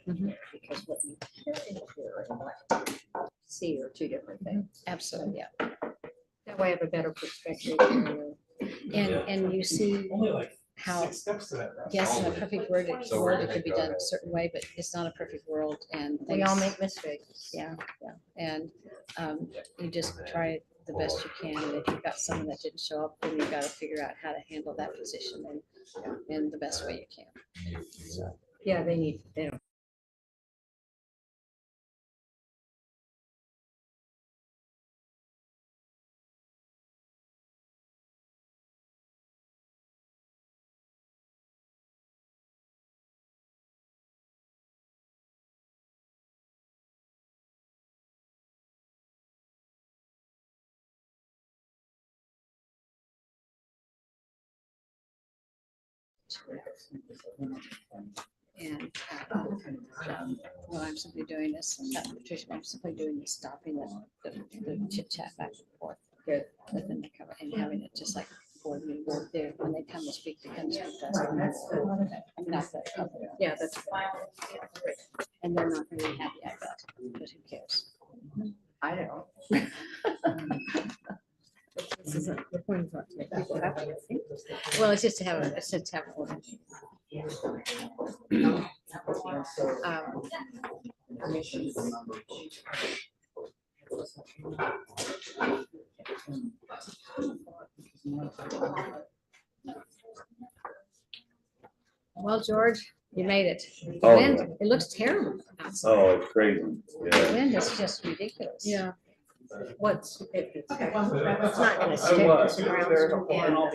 because what you hear and what you see are two different things. Absolutely, yeah. That way I have a better perspective. And you see how, yes, in a perfect world, it could be done a certain way, but it's not a perfect world, and We all things- make mistakes. Yeah, and you just try it the best you can, and if you've got someone that didn't show up, then you've got to figure out how to handle that position in the best way you can. Yeah, they don't. And what I'm simply doing is, Patricia, I'm simply doing is stopping the chit chat back and forth. Good. Within the cover and having it just like board meeting, there, when they come to speak, they come to speak to us. I'm not that cover. Yeah, that's. And they're not gonna be happy, I bet, but who cares? I don't. This isn't, the point is not to make people happy. Well, it's just to have a, it's just to have a order. Well, George, you made it. The Oh, wind, yeah. it looks terrible outside. Oh, it's crazy. The Yeah. wind is just ridiculous. Yeah. It's not gonna stick, the ground's still warm.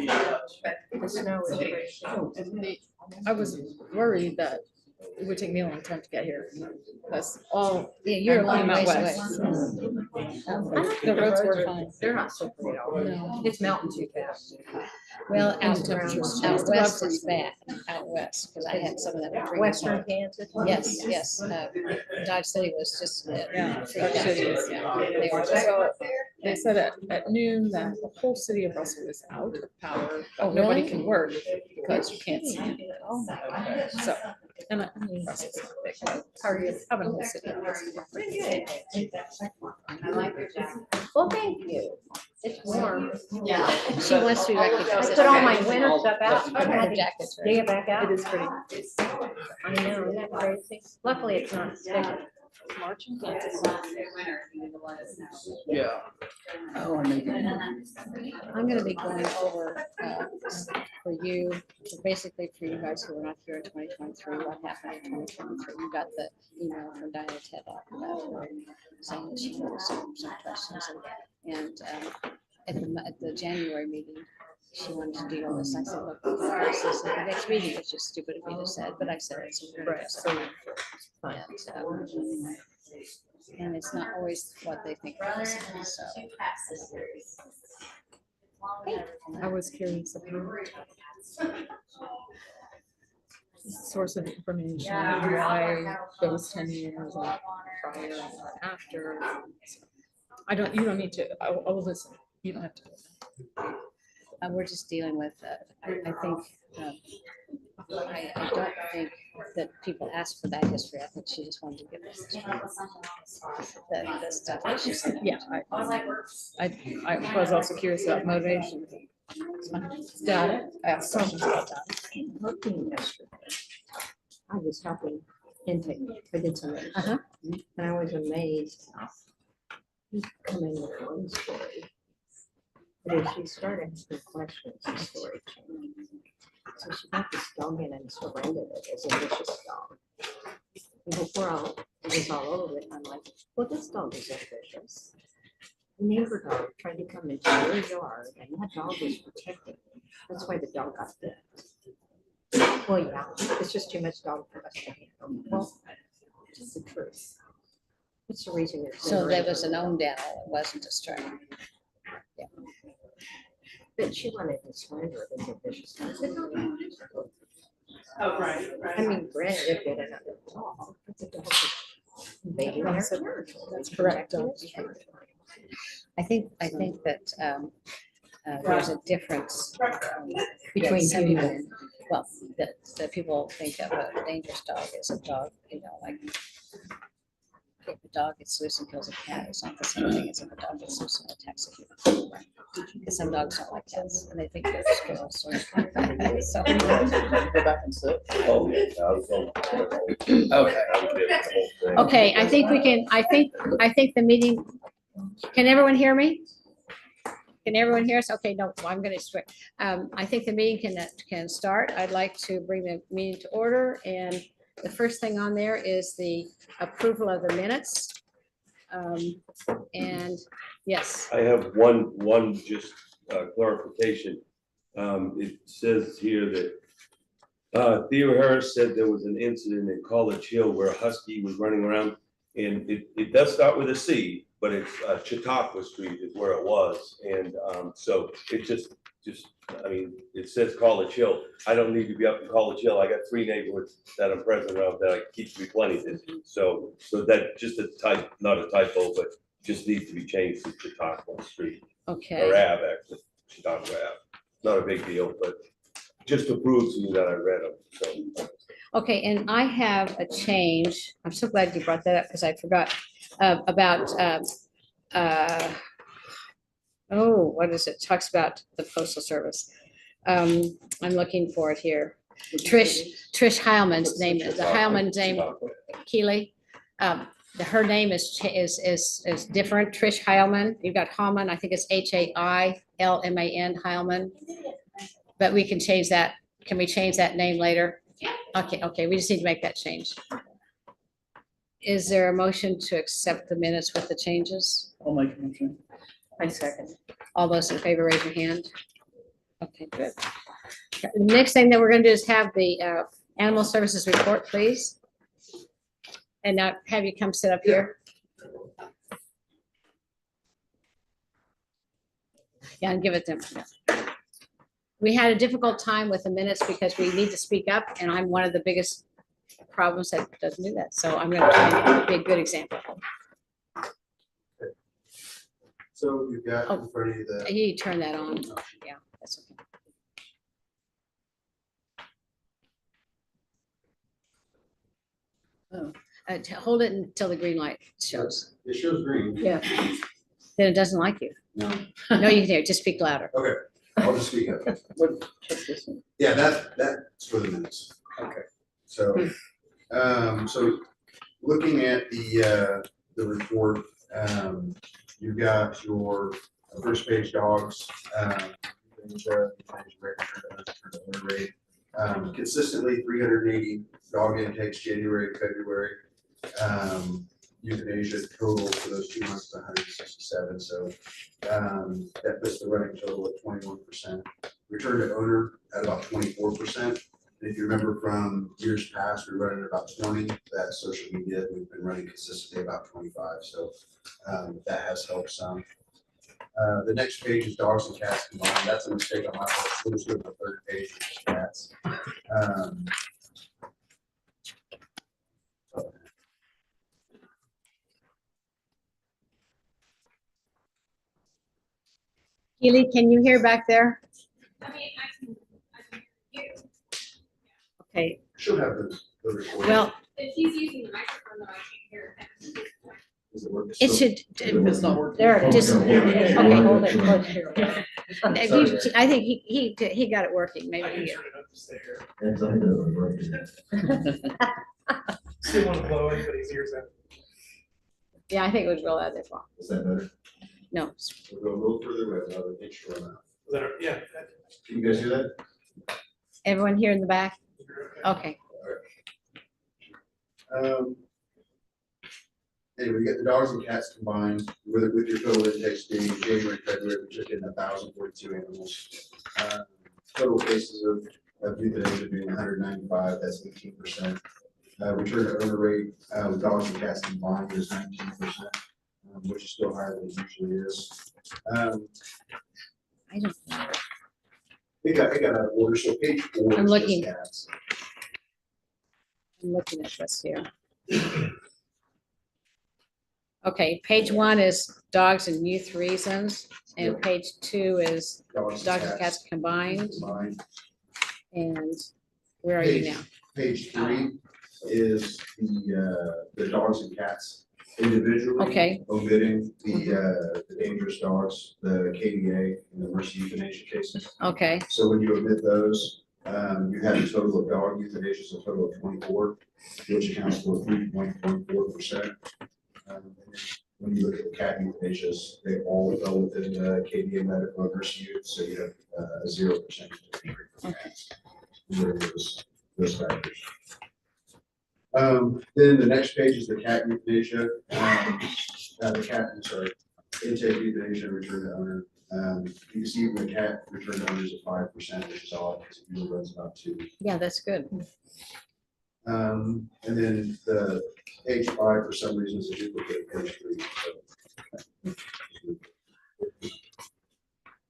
The snow is pretty. I was worried that it would take me a long time to get here. That's all. Yeah, you're a long I'm out ways away. west. The The roads were fine. They're not slippery at all. No. It's melting too fast. Well, And out, the temperature's out just west about is bad, out west, because I had some of that. freezing. Western Kansas. Yes, yes. Dodge City was just. Yeah, freaked Dodge out. City is, Yeah, they were just. So they said at noon that the whole city of Russell is out of power. Oh, Nobody really? can work because you can't see it. Oh, my God. So, and I mean, Russell's not big, but hard to have a whole city. Well, thank you. It's warm. Yeah. She wants to be I recognized. put all my winter stuff out. I Her had to jackets, dig right? it back out. It is pretty. I know, isn't that crazy? Luckily, it's not sticking. March in Kansas. Yeah. I'm gonna be going over, for you, basically for you guys who were not here in 2023, what happened in 2023. You got the email from Diana Tedlock about her saying that she had some questions and at the January meeting, she wanted to deal with this. I said, look, this is the next meeting, it's just stupid of me to say, but I said it. So we're gonna Right, address so it. And it's not always what they think. it is, So. I was curious about source of information, why those 10 years are prior and after. You don't need to, I will listen. You don't have to. We're just dealing with, I think, I don't think that people ask for that history. I think she just wanted to give us the stuff that she said. Yeah, I was also curious about motivation. Data, I asked questions about that. Looking yesterday, I was helping intake. I did some, Uh-huh. and I was amazed. You come in with one story, but as she started asking questions, the story changed. So she got this dog in and surrendered it as a vicious dog. And before it was all over with, I'm like, well, this dog is vicious. The neighbor dog tried to come into your yard, and that dog was protecting it. That's why the dog got bit. Well, yeah, it's just too much dog for us to handle. Well, it's the truth. What's the reason you're? So that was an owned animal, it wasn't a stray. But she wanted to surrender it as a vicious dog. Oh, right. I mean, granted, if it had another dog, but the dog was invading their territory. That's correct. Protecting its territory. I think that there's a difference Between Gethsemane people. well, that people think of a dangerous dog as a dog, like if a dog gets loose and kills a cat, it's not the same thing as if a dog gets loose and attacks a human. Because some dogs don't like cats and they think they're squirrels. So, Go back and sit. Oh, yeah, I was on- Okay. I was there for the whole thing. okay, I think we can, I think the meeting, can everyone hear me? Can everyone hear us? Okay, no, I'm gonna switch. I think the meeting can start. I'd like to bring the meeting to order, and the first thing on there is the approval of the minutes. And yes, I have one just clarification. It says here that Theo Harris said there was an incident in College Hill where a husky was running around, and it does start with a C, but it's Chautauqua Street is where it was, and so it just, I mean, it says College Hill. I don't need to be up in College Hill. I got 3 neighborhoods that I'm president of that keeps me plenty busy. So that just a type, not a typo, but just needs to be changed to Chautauqua Street or okay, Ave, actually, Chautauqua Ave. Not a big deal, but just to prove to you that I read them, so. okay, and I have a change. I'm so glad you brought that up because I forgot about, what is it? Talks about the postal service. I'm looking for it here. Trish Heilman's name is, the Heilman's name, Keely. Her name is different, Trish Heilman. You've got Heilman, I think it's Hailman, Heilman. But we can change that. Can we change that name later? Okay, we just need to make that change. Is there a motion to accept the minutes with the changes? I'll make a motion. I second. All those in favor, raise your hand. Okay, good. The next thing that we're gonna do is have the animal services report, please. And now have you come sit up here. Yeah, and give it them. We had a difficult time with the minutes because we need to speak up, and I'm one of the biggest problems that doesn't do that. So I'm gonna try and be a good example. So you've got Oh. in front of you the. You turn that on. Yeah, that's okay. Oh. Hold it until the green light shows. It shows green. Yeah. Then it doesn't like you. No. No, you can hear it. Just speak louder. Okay, I'll just speak up. What, what's this one? Yeah, that's for the minutes. Okay. So, so looking at the report, you've got your first page dogs. Consistently 380 dog intakes, January, February. Euthanasia total for those 2 months is 167. So that puts the running total at 21%. Return to owner at about 24%. And if you remember from years past, we were running about 20. That social media, we've been running consistently about 25. So that has helped some. The next page is dogs and cats combined. That's a mistake on my part. So we'll just go to the third page, which is cats. Keely, can you hear back there? I mean, I can hear you. Okay, Should have the recording. well, If he's using the microphone, though, I can't hear him. Does it work? it should, It's not working. there, just, okay, hold it. hold it. Sorry. I think he got it working, maybe. Still want to blow it, but his ears out. Yeah, I think it was real loud as well. Is that better? No, We'll go a little further with another inch or amount. Is that, yeah. Can you guys do that? everyone here in the back? Okay, Anyway, we get the dogs and cats combined with your total index being January, February, we took in 1,042 animals. Total cases of euthanasia being 195, that's 18%. Return to owner rate with dogs and cats combined is 19%, which is still higher than it usually is. I don't, It got out of order, so page 4 I'm is just looking. cats. I'm looking at this here. Okay, page 1 is dogs and youth reasons, and page 2 is dogs and cats combined, Combined. and Where are you now? Page 3 is the dogs and cats individually. Okay. Omitting the dangerous dogs, the KDA and the mercy euthanasia cases. Okay, So when you omit those, you have a total of dog euthanasias, a total of 24, which accounts for 3.14%. When you look at the cat euthanasias, they all fell within the KDA medical and mercy euth, so you have a 0% increase for cats. Those factors. Then the next page is the cat euthanasia, intake euthanasia and return to owner. You can see the cat return to owner is at 5%, which is odd because it usually runs about 2%. yeah, that's good. And then the page 5 for some reason is a duplicate of page 3.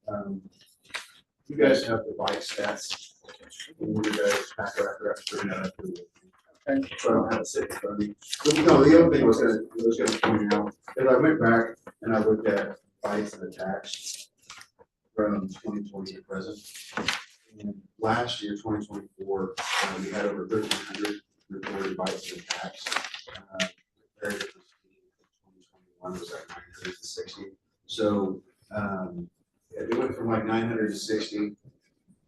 So. You guys have the bike stats. You guys back after bring that up. So I don't have it sitting in front of me. But no, the other thing I was gonna point out, is I went back and I looked at bikes and attacks from 2020 to present. And last year, 2024, we had over 1,300 reported bites and attacks. Compared to 2021 was at 960. So it went from like 960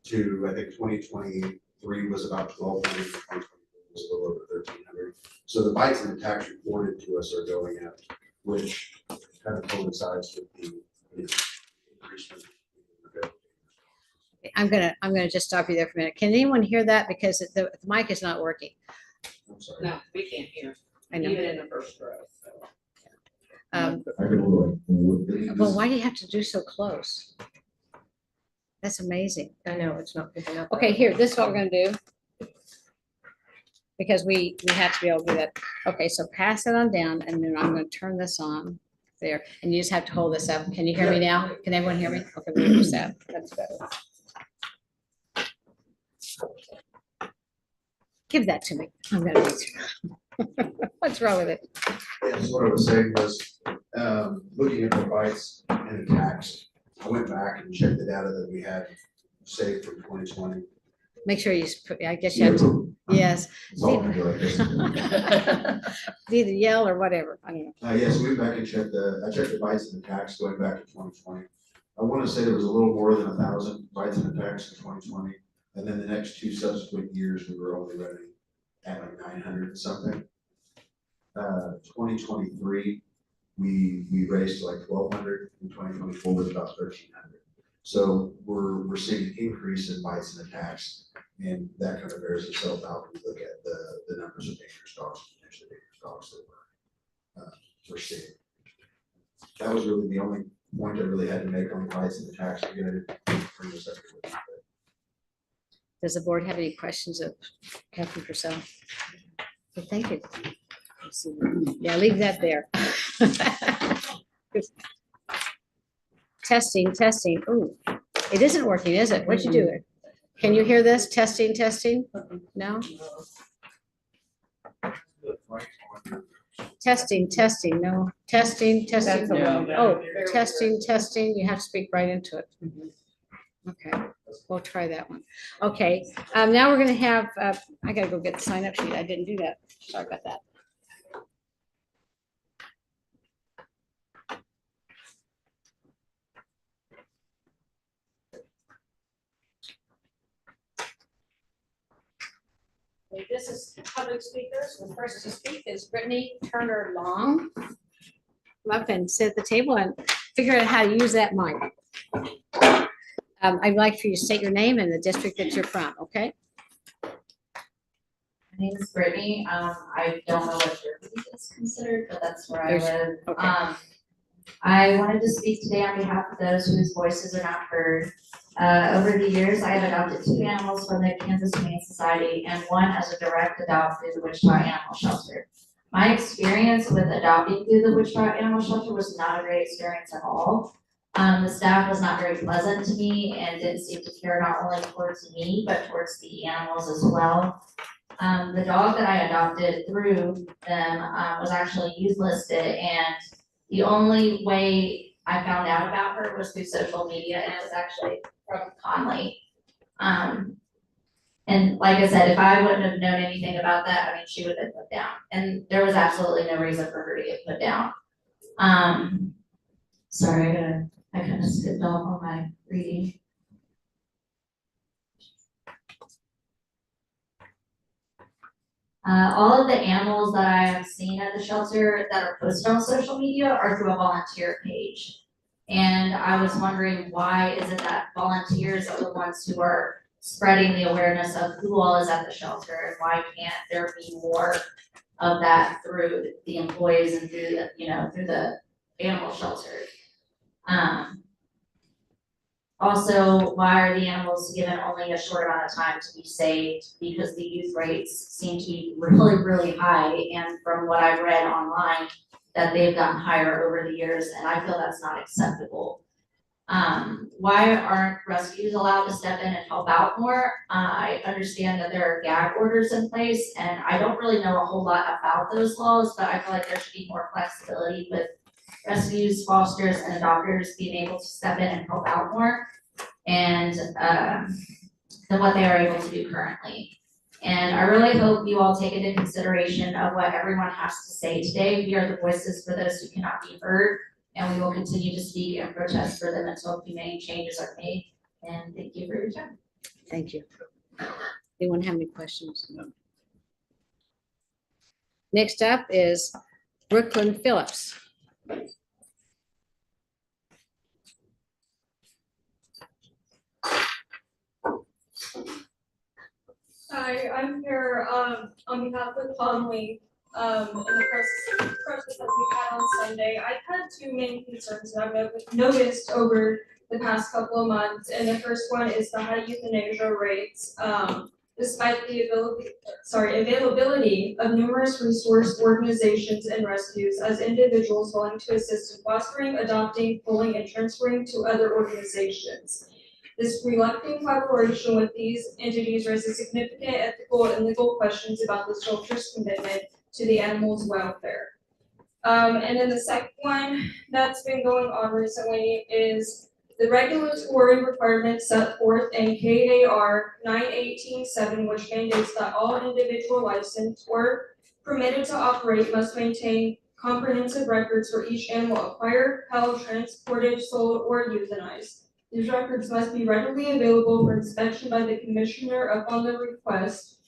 to I think 2023 was about 1,200. 2024 was a little over 1,300. So the bites and attacks reported to us are going up, which kind of coincides with the increase. I'm gonna just stop you there for a minute. Can anyone hear that? Because the mic is not working. I'm sorry. No, we can't hear, I know. even in the first row. So. Well, why do you have to do so close? That's amazing. I know, it's not picking up. Okay, here, this is what we're gonna do. Because we have to be able to do that. Okay, so pass it on down and then I'm gonna turn this on there and you just have to hold this up. Can you hear me now? Can everyone hear me? Okay, we'll use that. That's better. Give that to me. I'm gonna need to. What's wrong with it? Yeah, so what I was saying was, looking at the bites and attacks, I went back and checked the data that we had saved from 2020. Make sure you, I guess you have to, yes. It's all gonna go like this. Either yell or whatever. I don't know. Yes, we went back and checked I checked the bites and attacks going back to 2020. I want to say there was a little more than 1,000 bites and attacks in 2020. And then the next 2 subsequent years, we were only running at like 900 and something. 2023, we raised to like 1,200. In 2024 was about 1,300. So we're seeing an increase in bites and attacks, and that kind of bears itself out when you look at the numbers of dangerous dogs, potentially dangerous dogs that we're seeing. That was really the only point I really had to make on bites and attacks. Again, I didn't bring this up here. Does the board have any questions of Captain Purcell? Okay, thank you. Yeah, leave that there. Testing, testing. Ooh, it isn't working, is it? What'd you do? Can you hear this? Testing, testing? No? Testing, testing, no. Testing, testing. That's a little bit. Oh, testing, testing. You have to speak right into it. Okay, we'll try that one. Okay, now we're gonna have, I gotta go get the sign up sheet. I didn't do that. Sorry about that. Okay, this is public speakers. The first to speak is Brittany Turner Long. Come up and sit at the table and figure out how to use that mic. I'd like for you to state your name and the district that you're from, okay? My name is Brittany. I don't know what your region is considered, but that's where I live. Okay. I wanted to speak today on behalf of those whose voices are not heard. Over the years, I have adopted 2 animals from the Kansas Humane Society and 1 as a direct adopt through the Wichita Animal Shelter. My experience with adopting through the Wichita Animal Shelter was not a great experience at all. The staff was not very pleasant to me and didn't seem to care not only towards me, but towards the animals as well. The dog that I adopted through them was actually youth listed, and the only way I found out about her was through social media, and it was actually from Conley. And like I said, if I wouldn't have known anything about that, I mean, she would have been put down, and there was absolutely no reason for her to get put down. Sorry, I kind of skipped off on my reading. All of the animals that I have seen at the shelter that are posted on social media are through a volunteer page. And I was wondering, why is it that volunteers are the ones who are spreading the awareness of who all is at the shelter, and why can't there be more of that through the employees and through the, through the animal shelter? Also, why are the animals given only a short amount of time to be saved? Because the youth rates seem to be really, really high, and from what I've read online, that they've gotten higher over the years, and I feel that's not acceptable. Why aren't rescues allowed to step in and help out more? I understand that there are gag orders in place, and I don't really know a whole lot about those laws, but I feel like there should be more flexibility with rescues, fosters, and adopters being able to step in and help out more, and than what they are able to do currently. And I really hope you all take into consideration of what everyone has to say today. We are the voices for those who cannot be heard, and we will continue to speak and protest for them until humane changes are made. And thank you for your time. Thank you. Anyone have any questions? Next up is Brooklyn Phillips. Hi, I'm here on behalf of Conley in the process that we had on Sunday. I had two main concerns that I've noticed over the past couple of months, and the first one is the high euthanasia rates. Despite the availability of numerous resource organizations and rescues as individuals willing to assist in fostering, adopting, pulling, and transferring to other organizations. This reluctant collaboration with these entities raises significant ethical and legal questions about the shelter's commitment to the animals' welfare. And then the second one that's been going on recently is the regulatory requirements set forth in KAR 918-7, which mandates that all individual licensed or permitted to operate must maintain comprehensive records for each animal acquired, held, transported, sold, or euthanized. These records must be readily available for inspection by the commissioner upon the request.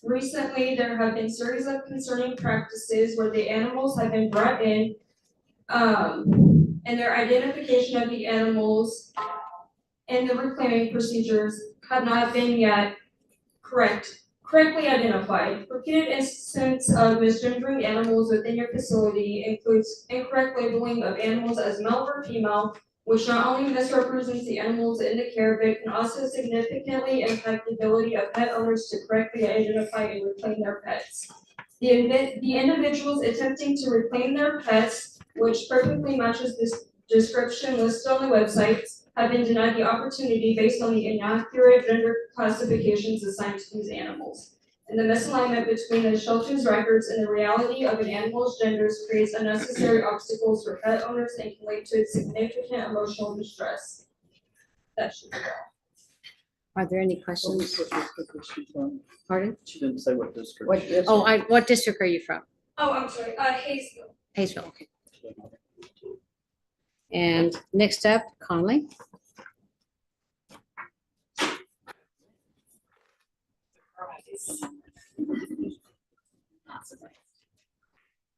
Recently, there have been series of concerning practices where the animals have been brought in, and their identification of the animals and the reclaiming procedures have not been yet correctly identified. Repeated instances of misgendering animals within your facility includes incorrect labeling of animals as male or female, which not only misrepresents the animals in the care, but can also significantly impact the ability of pet owners to correctly identify and reclaim their pets. The individuals attempting to reclaim their pets, which perfectly matches this description listed on the website, have been denied the opportunity based on the inaccurate gender classifications assigned to these animals. And the misalignment between the shelter's records and the reality of an animal's genders creates unnecessary obstacles for pet owners and can lead to significant emotional distress. That should be all. Are there any questions? Pardon? She didn't say what district. What district are you from? Oh, I'm sorry, Hayesville. Hayesville, okay. And next up, Conley.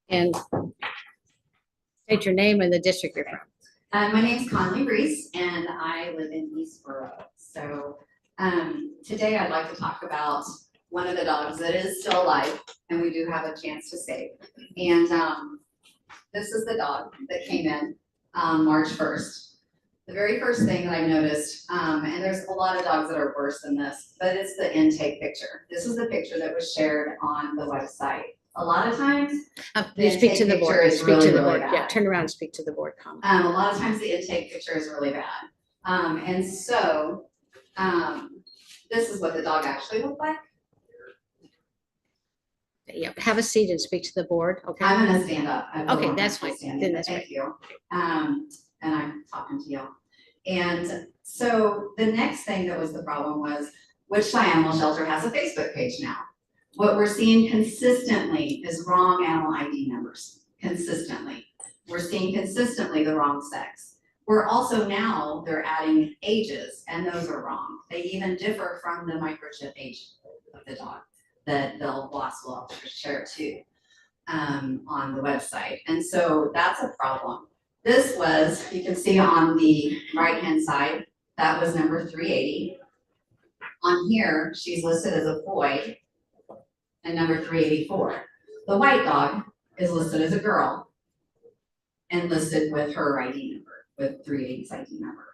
And state your name and the district you're from. My name's Conley Reese, and I live in Eastboro. So today I'd like to talk about one of the dogs that is still alive, and we do have a chance to save. And this is the dog that came in March 1st. The very first thing that I noticed, and there's a lot of dogs that are worse than this, but it's the intake picture. This is the picture that was shared on the website. A lot of times, You speak to the board. is Speak really, to the really board. Yeah, bad. turn around and speak to the board, Conley. A lot of times the intake picture is really bad. And so this is what the dog actually looked like. Yeah, have a seat and speak to the board, okay? I'm gonna stand up. I Okay, won't that's actually fine. stand Then in, that's thank you. And I'm talking to y'all. And so the next thing that was the problem was Wichita Animal Shelter has a Facebook page now. What we're seeing consistently is wrong animal ID numbers, consistently. We're seeing consistently the wrong sex. We're also now, they're adding ages, and those are wrong. They even differ from the microchip age of the dog that the WAS will share too on the website. And so that's a problem. This was, you can see on the right-hand side, that was number 380. On here, she's listed as a boy and number 384. The white dog is listed as a girl and listed with her ID number, with 380's ID number.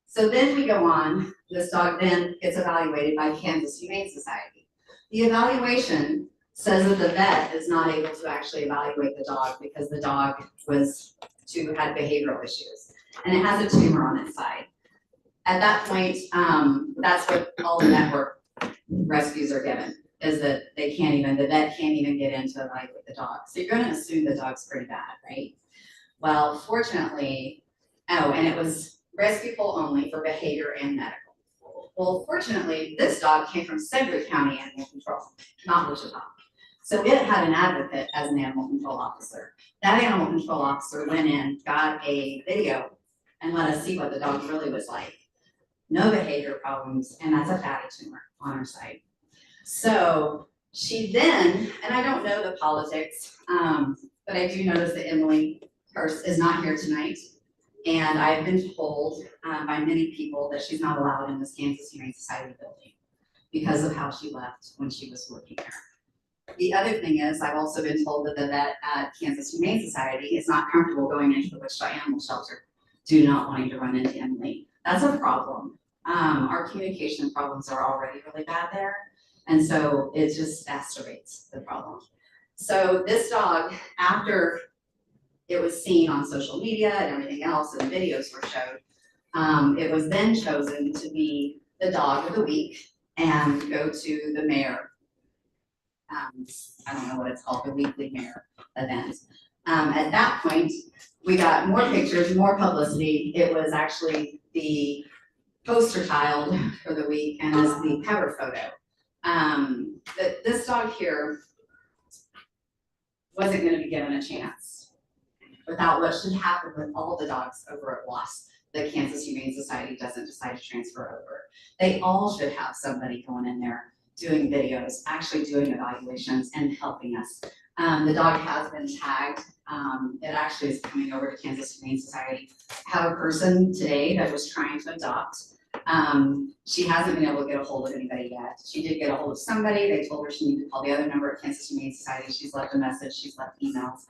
So then we go on, this dog then gets evaluated by Kansas Humane Society. The evaluation says that the vet is not able to actually evaluate the dog because the dog had behavioral issues and it has a tumor on its side. At that point, that's what all the network rescues are given, is that the vet can't even get in to evaluate the dog. So you're gonna assume the dog's pretty bad, right? Well, fortunately, and it was rescue pull only for behavior and medical. Well, fortunately, this dog came from Sedgwick County Animal Control, not Wichita. So it had an advocate as an animal control officer. That animal control officer went in, got a video, and let us see what the dog really was like. No behavior problems, and that's a fatty tumor on her side. So she then, and I don't know the politics, but I do notice that Emily Hurst is not here tonight. And I've been told by many people that she's not allowed in this Kansas Humane Society building because of how she left when she was working there. The other thing is, I've also been told that the vet at Kansas Humane Society is not comfortable going into the Wichita Animal Shelter, not wanting to run into Emily. That's a problem. Our communication problems are already really bad there. And so it just exacerbates the problem. So this dog, after it was seen on social media and everything else, and videos were showed, it was then chosen to be the dog of the week and go to the mayor. I don't know what it's called, the weekly mayor event. At that point, we got more pictures, more publicity. It was actually the poster child for the week and is the cover photo. This dog here wasn't going to be given a chance without what should happen with all the dogs over at WAS that Kansas Humane Society doesn't decide to transfer over. They all should have somebody going in there doing videos, actually doing evaluations and helping us. The dog has been tagged. It actually is coming over to Kansas Humane Society. I have a person today that was trying to adopt. She hasn't been able to get a hold of anybody yet. She did get a hold of somebody. They told her she needed to call the other number at Kansas Humane Society. She's left a message, she's left emails.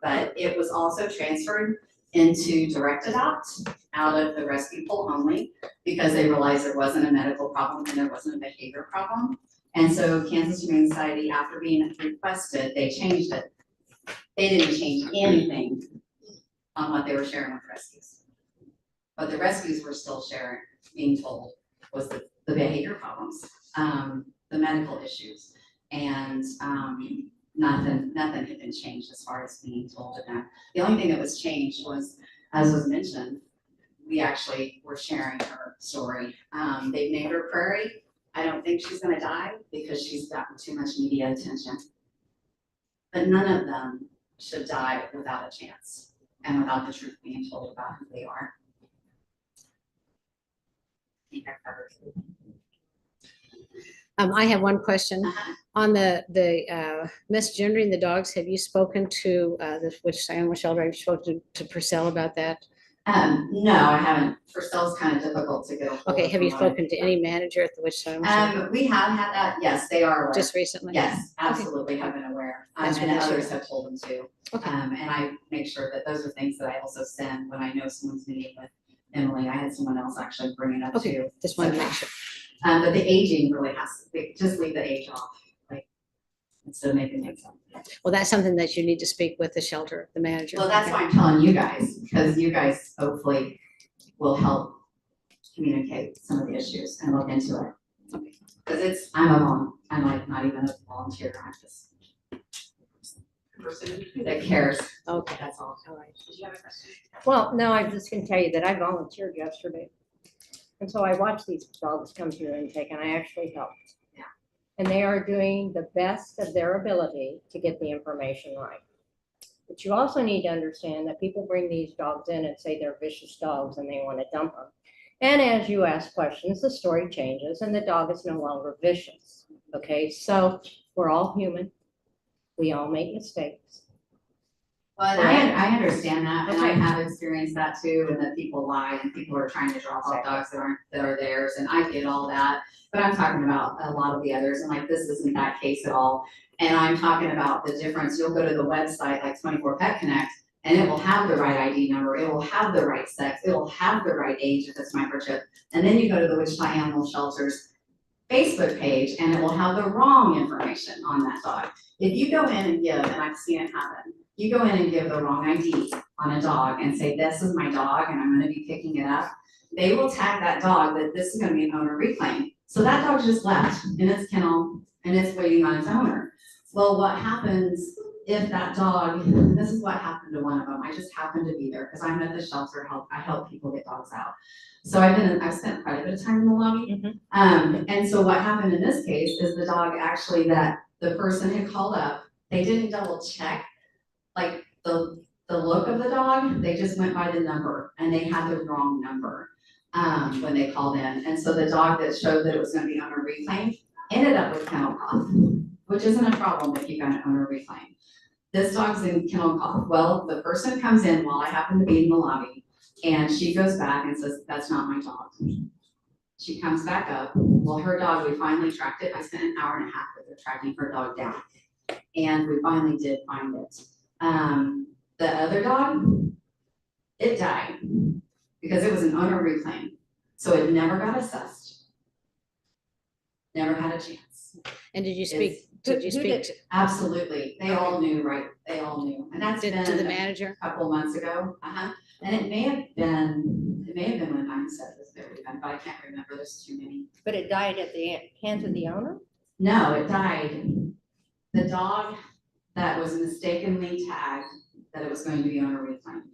But it was also transferred into direct adopt out of the rescue pull only because they realized there wasn't a medical problem and there wasn't a behavior problem. And so Kansas Humane Society, after being requested, they changed it. They didn't change anything on what they were sharing with rescues. But the rescues were still sharing, being told, was the behavior problems, the medical issues, and nothing had been changed as far as being told to them. The only thing that was changed was, as was mentioned, we actually were sharing her story. They've named her Prairie. I don't think she's gonna die because she's gotten too much media attention. But none of them should die without a chance and without the truth being told about who they are. I think I covered it. I have one question. On the misgendering the dogs, have you spoken to the Wichita Animal Shelter? Have you spoken to Purcell about that? No, I haven't. Purcell's kind of difficult to get a hold of. Okay, have you from what spoken to any manager at the Wichita Animal Shelter? We have had that, yes, they are aware. Just recently? Yes, absolutely have been aware, That's and what I should- others have told them too. Okay. And I make sure that those are things that I also send when I know someone's meeting with Emily. I had someone else actually bring it up Okay, too. just wanted to make sure. But the aging really has, just leave the age off, like, instead of making it something. Well, that's something that you need to speak with the shelter, the manager. Well, that's why I'm telling you guys, because you guys hopefully will help communicate some of the issues and look into it. Because I'm a mom, I'm like not even a volunteer, I'm just a person that cares, Okay, that's all. all right. Did you have a question? Well, no, I was just gonna tell you that I volunteered yesterday. And so I watch these dogs come through intake and I actually helped. Yeah. And they are doing the best of their ability to get the information right. But you also need to understand that people bring these dogs in and say they're vicious dogs and they want to dump them. And as you ask questions, the story changes and the dog is no longer vicious. Okay, so we're all human. We all make mistakes. Well, and I understand that, and I Okay. have experienced that too, and that people lie and people are trying to drop off dogs that are theirs, and I get all that. But I'm talking about a lot of the others, and like, this isn't that case at all. And I'm talking about the difference. You'll go to the website like 24 Pet Connect, and it will have the right ID number, it will have the right sex, it will have the right age if it's microchip. And then you go to the Wichita Animal Shelter's Facebook page, and it will have the wrong information on that dog. If you go in and give, and I've seen it happen, you go in and give the wrong ID on a dog and say, this is my dog and I'm gonna be picking it up, they will tag that dog that this is gonna be an owner reclaim. So that dog just left in its kennel and it's waiting on its owner. Well, what happens if that dog, this is what happened to one of them. I just happened to be there because I'm at the shelter, I help people get dogs out. So I've spent quite a bit of time in the lobby. And so what happened in this case is the dog actually that the person had called up, they didn't double check like the look of the dog, they just went by the number and they had the wrong number when they called in. And so the dog that showed that it was gonna be owner reclaim ended up with kennel cough, which isn't a problem if you got an owner reclaim. This dog's in kennel cough. Well, the person comes in while I happen to be in the lobby and she goes back and says, that's not my dog. She comes back up. Well, her dog, we finally tracked it. I spent an hour and a half with her tracking her dog down. And we finally did find it. The other dog, it died because it was an owner reclaim. So it never got assessed. Never had a chance. And did you It's- speak, did you Who speak did- to, Absolutely. They all knew, right? They all knew. And that's been to the a manager? couple months ago. And it may have been when I said this very event, but I can't remember. There's too many. But it died at the hands of the owner? No, it died. The dog that was mistakenly tagged that it was going to be owner reclaimed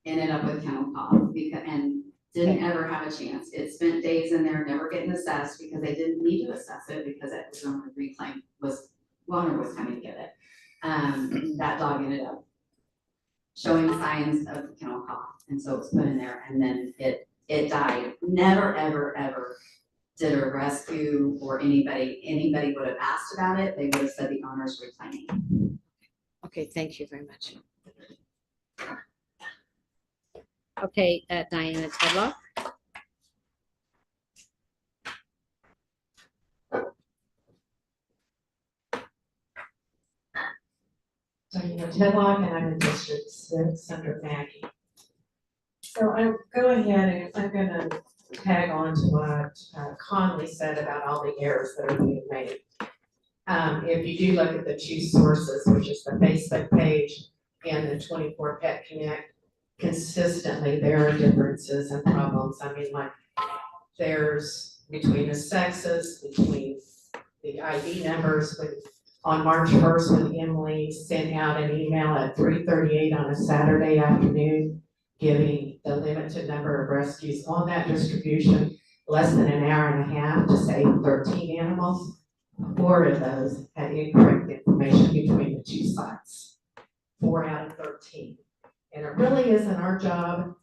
ended up with kennel cough and didn't ever have a chance. It spent days in there never getting assessed because they didn't need to assess it because it was owner reclaimed, owner was coming to get it. That dog ended up showing signs of kennel cough, and so it was put in there, and then it died. Never, ever, ever did a rescue or anybody would have asked about it, they would have said the owner's reclaiming. Okay, thank you very much. Okay, Diana Tedlock. Diana Tedlock, and I'm in District 6 under Maggie. So I'm go ahead and I'm gonna tag on to what Conley said about all the errors that are being made. If you do look at the two sources, which is the Facebook page and the 24 Pet Connect, consistently there are differences and problems. I mean, like there's between the sexes, between the ID numbers. On March 1st, when Emily sent out an email at 3:38 on a Saturday afternoon, giving the limited number of rescues on that distribution, less than an hour and a half to save 13 animals. 4 of those had incorrect information between the two sites. 4 out of 13. And it really isn't our job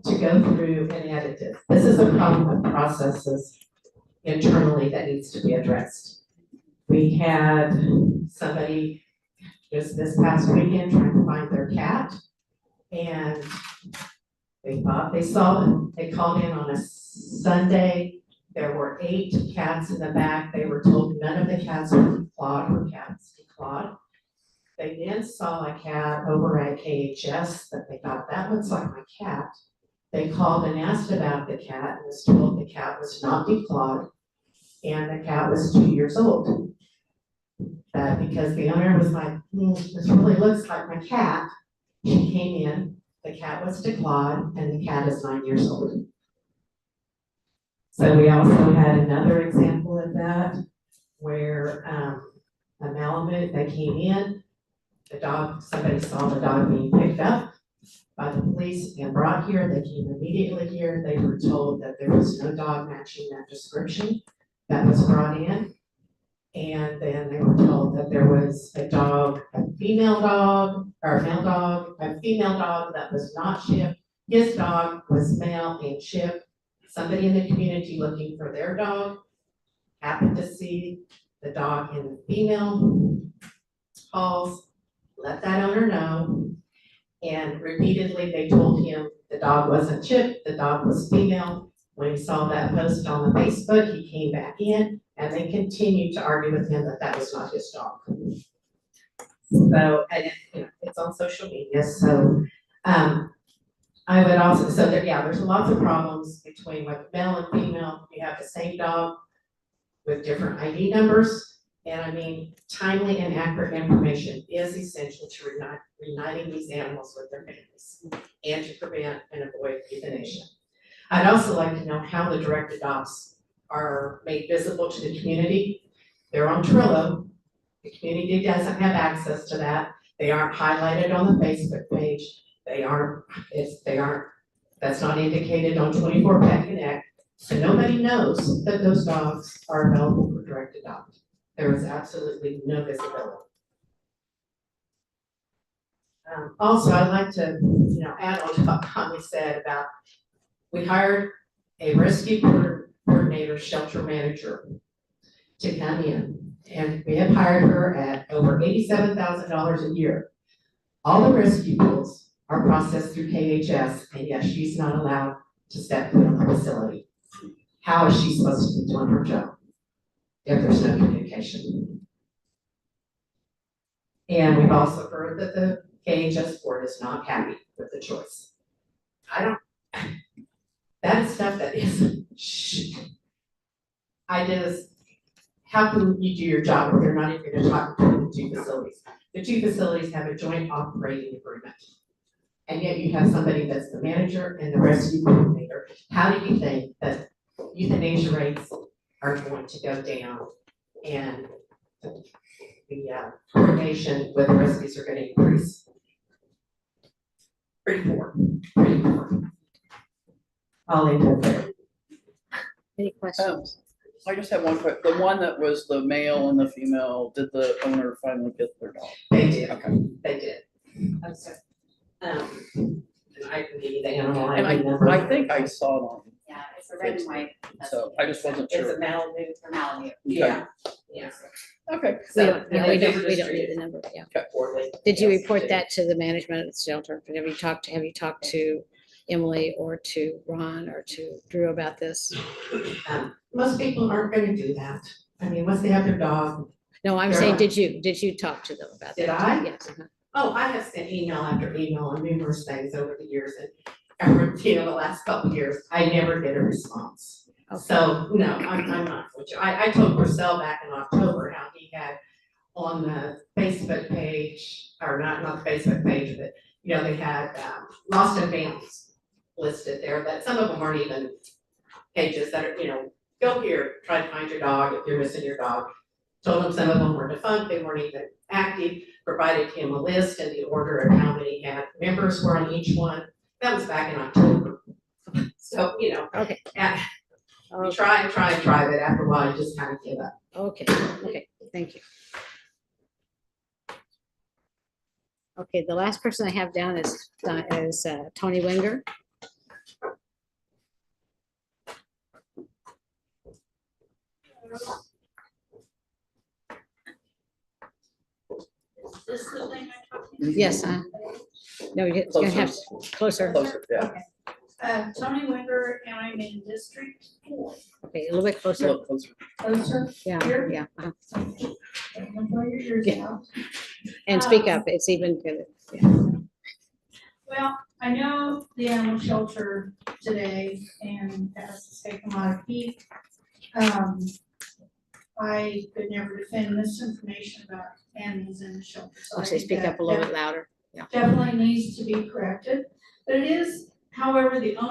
to go through and edit it. This is a problem of processes internally that needs to be addressed. We had somebody just this past weekend trying to find their cat, and they thought they saw them. They called in on a Sunday. There were 8 cats in the back. They were told none of the cats were declawed or cats declawed. They then saw a cat over at KHS that they thought, that looks like my cat. They called and asked about the cat and was told the cat was not declawed and the cat was 2 years old. Because the owner was like, this really looks like my cat. She came in, the cat was declawed, and the cat is 9 years old. So we also had another example of that, where a Malamute that came in, somebody saw the dog being picked up, by the police and brought here. They came immediately here. They were told that there was no dog matching that description that was brought in. And then they were told that there was a dog, a female dog, or a male dog, a female dog that was not shipped. His dog was male and shipped. Somebody in the community looking for their dog happened to see the dog in the female halls, let that owner know. And repeatedly, they told him the dog wasn't chipped, the dog was female. When he saw that post on the Facebook, he came back in and they continued to argue with him that that was not his dog. So, and it's on social media, so, I would also, so there, yeah, there's lots of problems between with male and female. You have the same dog with different ID numbers. And I mean, timely and accurate information is essential to reuniting these animals with their families and to prevent and avoid euthanasia. I'd also like to know how the direct adopts are made visible to the community. They're on Trello. The community doesn't have access to that. They aren't highlighted on the Facebook page. That's not indicated on 24 Pet Connect. So nobody knows that those dogs are available for direct adopt. There is absolutely no visibility. Also, I'd like to, add on to what Connie said about, we hired a rescue coordinator, shelter manager to come in. And we have hired her at over $87,000 a year. All the rescue pools are processed through KHS, and yes, she's not allowed to step foot on the facility. How is she supposed to be doing her job if there's no communication? And we've also heard that the KHS board is not happy with the choice. That is stuff that isn't, how can you do your job if they're not even going to talk between the two facilities? The two facilities have a joint operating agreement. And yet you have somebody that's the manager and the rescue coordinator. How do you think that euthanasia rates are going to go down and the coordination with the rescues are going to increase? Pretty poor. I'll leave it there. Any questions? I just have one quick, the one that was the male and the female, did the owner finally get their dog? They did. Okay. They did. I'm sorry. And I can give you the animal And ID number. I think I saw it on, Yeah, it's a red and white. so I just wasn't It's sure. a Malamute. For Malamute. Yeah. Okay. We So, don't, and we they don't just need the number, yeah. poorly. Did you Yes, report they that to the management of the shelter? Have you talked to Emily or to Ron or to Drew about this? Most people aren't gonna do that. I mean, once they have their dog. No, I'm They're saying, not. did you talk to them about that? Did I? Yes. Uh-huh. Oh, I have sent email after email on numerous things over the years and over, the last couple of years, I never get a response. Okay. So, no, I'm not with you. I told Purcell back in October how he had on the Facebook page, or not the Facebook page, but, they had lost and families listed there, that some of them aren't even pages that are, go here, try to find your dog if you're missing your dog. Told him some of them were defunct, they weren't even active, provided him a list and the order of how many had members were on each one. That was back in October. So, Okay. You try, but after a while, you just kind of give up. Okay, thank you. Okay, the last person I have down is Tony Winger. This the thing I talked to? Yes, no, you're gonna have closer. Closer, yeah. Tony Winger, and I'm in District 4. Okay, a little bit A closer. little closer. Closer? Yeah, Here? yeah. Uh-huh. Don't blow your ears Yeah. out. And speak up, it's even good. Well, I know the animal shelter today and has taken a lot of heat. I could never defend misinformation about animals in the shelter. So I Actually, think speak that up a little bit louder. Yeah. definitely needs to be corrected. But it is, however, the pet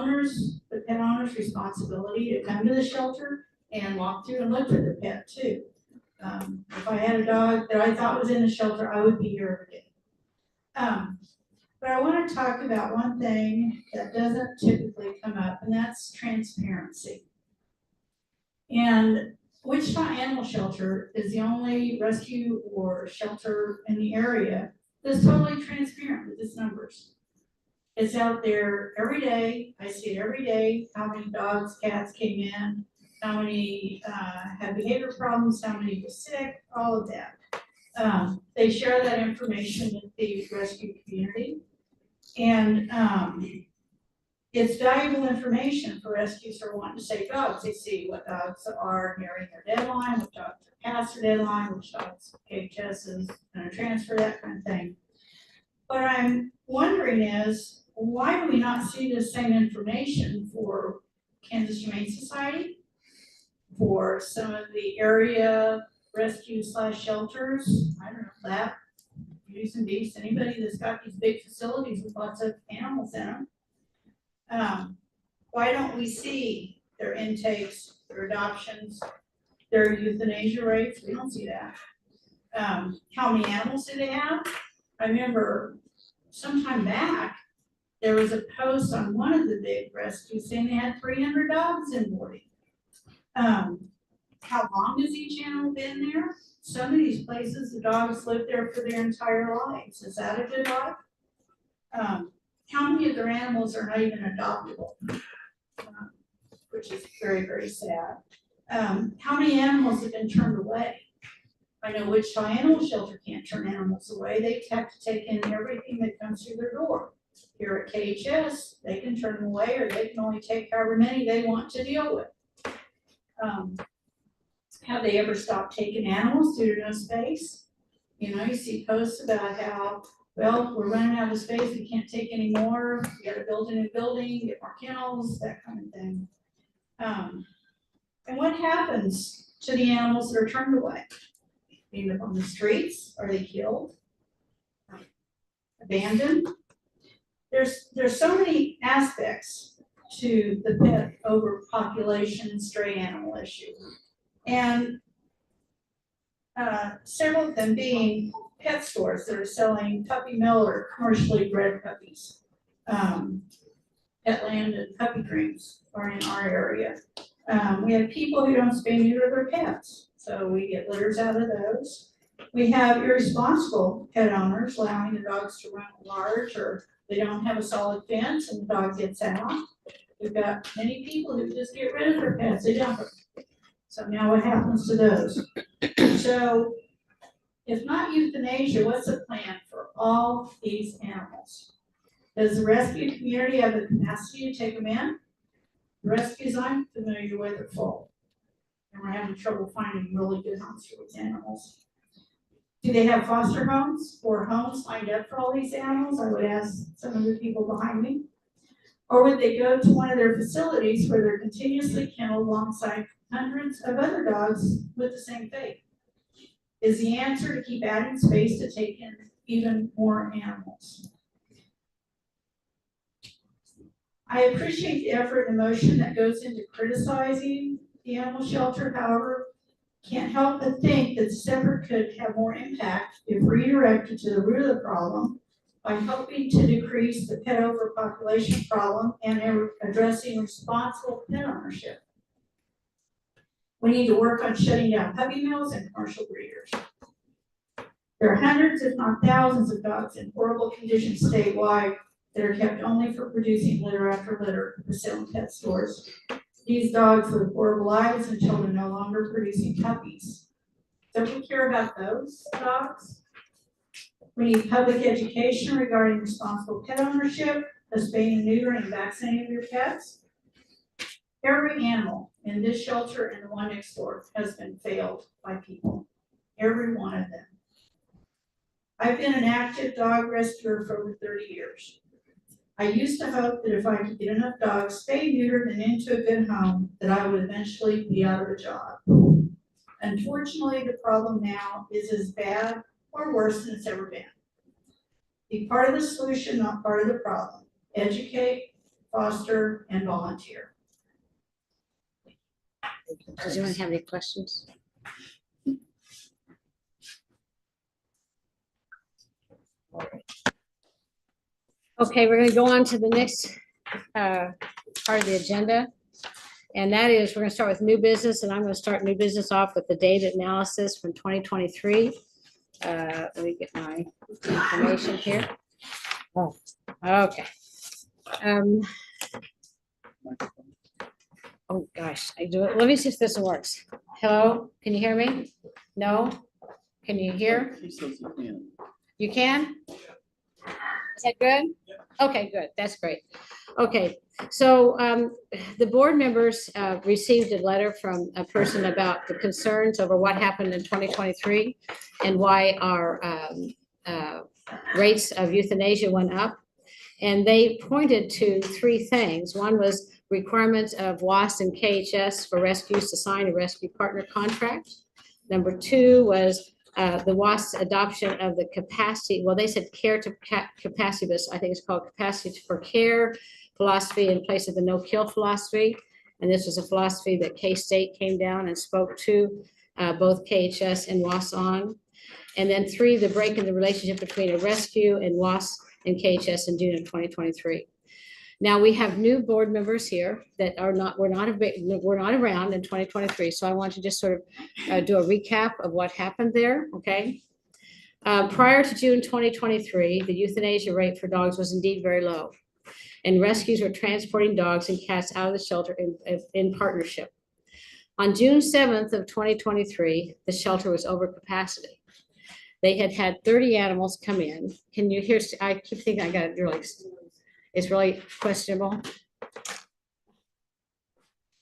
owner's responsibility to come to the shelter and walk through and look for their pet too. If I had a dog that I thought was in the shelter, I would be here every day. But I want to talk about one thing that doesn't typically come up, and that's transparency. And Wichita Animal Shelter is the only rescue or shelter in the area that's totally transparent with its numbers. It's out there every day. I see it every day, how many dogs, cats came in, how many had behavior problems, how many were sick, all of that. They share that information with the rescue community. And it's valuable information for rescues who are wanting to save dogs. They see what dogs are nearing their deadline, what dogs are past their deadline, which dogs KHS is going to transfer, that kind of thing. What I'm wondering is, why do we not see the same information for Kansas Humane Society, for some of the area rescue / shelters? I don't know, that, Beauties and Beasts, anybody that's got these big facilities with lots of animals in them. Why don't we see their intakes, their adoptions, their euthanasia rates? We don't see that. How many animals do they have? I remember sometime back, there was a post on one of the big rescues saying they had 300 dogs in boarding. How long has each animal been there? Some of these places, the dogs live there for their entire lives. Is that a good life? How many of their animals are not even adoptable? Which is very, very sad. How many animals have been turned away? I know Wichita Animal Shelter can't turn animals away. They have to take in everything that comes through their door. Here at KHS, they can turn them away, or they can only take however many they want to deal with. Have they ever stopped taking animals due to no space? You know, you see posts about how, well, we're running out of space, we can't take any more, we gotta build a new building, get more kennels, that kind of thing. And what happens to the animals that are turned away? They end up on the streets, are they killed? Abandoned? There's so many aspects to the pet overpopulation stray animal issue. And several of them being pet stores that are selling puppy mill or commercially bred puppies. Petland and puppy creams are in our area. We have people who don't spay neuter their pets, so we get litters out of those. We have irresponsible pet owners allowing the dogs to run at large, or they don't have a solid fence and the dog gets out. We've got many people who just get rid of their pets, they dump them. So now what happens to those? So if not euthanasia, what's the plan for all these animals? Does the rescue community have the capacity to take them in? The rescues I'm familiar with are full. And we're having trouble finding really good homes for these animals. Do they have foster homes or homes lined up for all these animals? I would ask some of the people behind me. Or would they go to one of their facilities where they're continuously kenneled alongside hundreds of other dogs with the same fate? Is the answer to keep adding space to take in even more animals? I appreciate the effort and emotion that goes into criticizing the animal shelter. However, can't help but think that this effort could have more impact if redirected to the root of the problem by helping to decrease the pet overpopulation problem and addressing responsible pet ownership. We need to work on shutting down puppy mills and commercial breeders. There are hundreds, if not thousands, of dogs in horrible conditions statewide that are kept only for producing litter after litter for sale in pet stores. These dogs live horrible lives until they're no longer producing puppies. Don't we care about those dogs? We need public education regarding responsible pet ownership, spaying, neutering, and vaccinating your pets. Every animal in this shelter and the one next door has been failed by people. Every one of them. I've been an active dog rescuer for over 30 years. I used to hope that if I could get enough dogs spayed, neutered, and into a good home, that I would eventually be out of a job. Unfortunately, the problem now is as bad or worse than it's ever been. Be part of the solution, not part of the problem. Educate, foster, and volunteer. Does anyone have any questions? Okay, we're gonna go on to the next part of the agenda. And that is, we're gonna start with new business, and I'm gonna start new business off with the data analysis from 2023. Let me get my information here. Oh, okay. Oh, gosh, I do it. Let me see if this works. Hello, can you hear me? No? Can you hear? He says you can. You can? Is that good? Okay, good. That's great. Okay, so the board members received a letter from a person about the concerns over what happened in 2023 and why our rates of euthanasia went up. And they pointed to three things. One was requirements of WAS and KHS for rescues to sign a rescue partner contract. Number two was the WAS adoption of the capacity, well, they said care to capacity, but I think it's called capacity for care philosophy in place of the no-kill philosophy. And this was a philosophy that K-State came down and spoke to both KHS and WAS on. And then three, the break in the relationship between a rescue and WAS and KHS in June of 2023. Now we have new board members here that are not, were not around in 2023. So I want to just sort of do a recap of what happened there, okay? Prior to June 2023, the euthanasia rate for dogs was indeed very low. And rescues were transporting dogs and cats out of the shelter in partnership. On June 7th of 2023, the shelter was over capacity. They had 30 animals come in. Can you hear? I keep thinking I got it really, it's really questionable.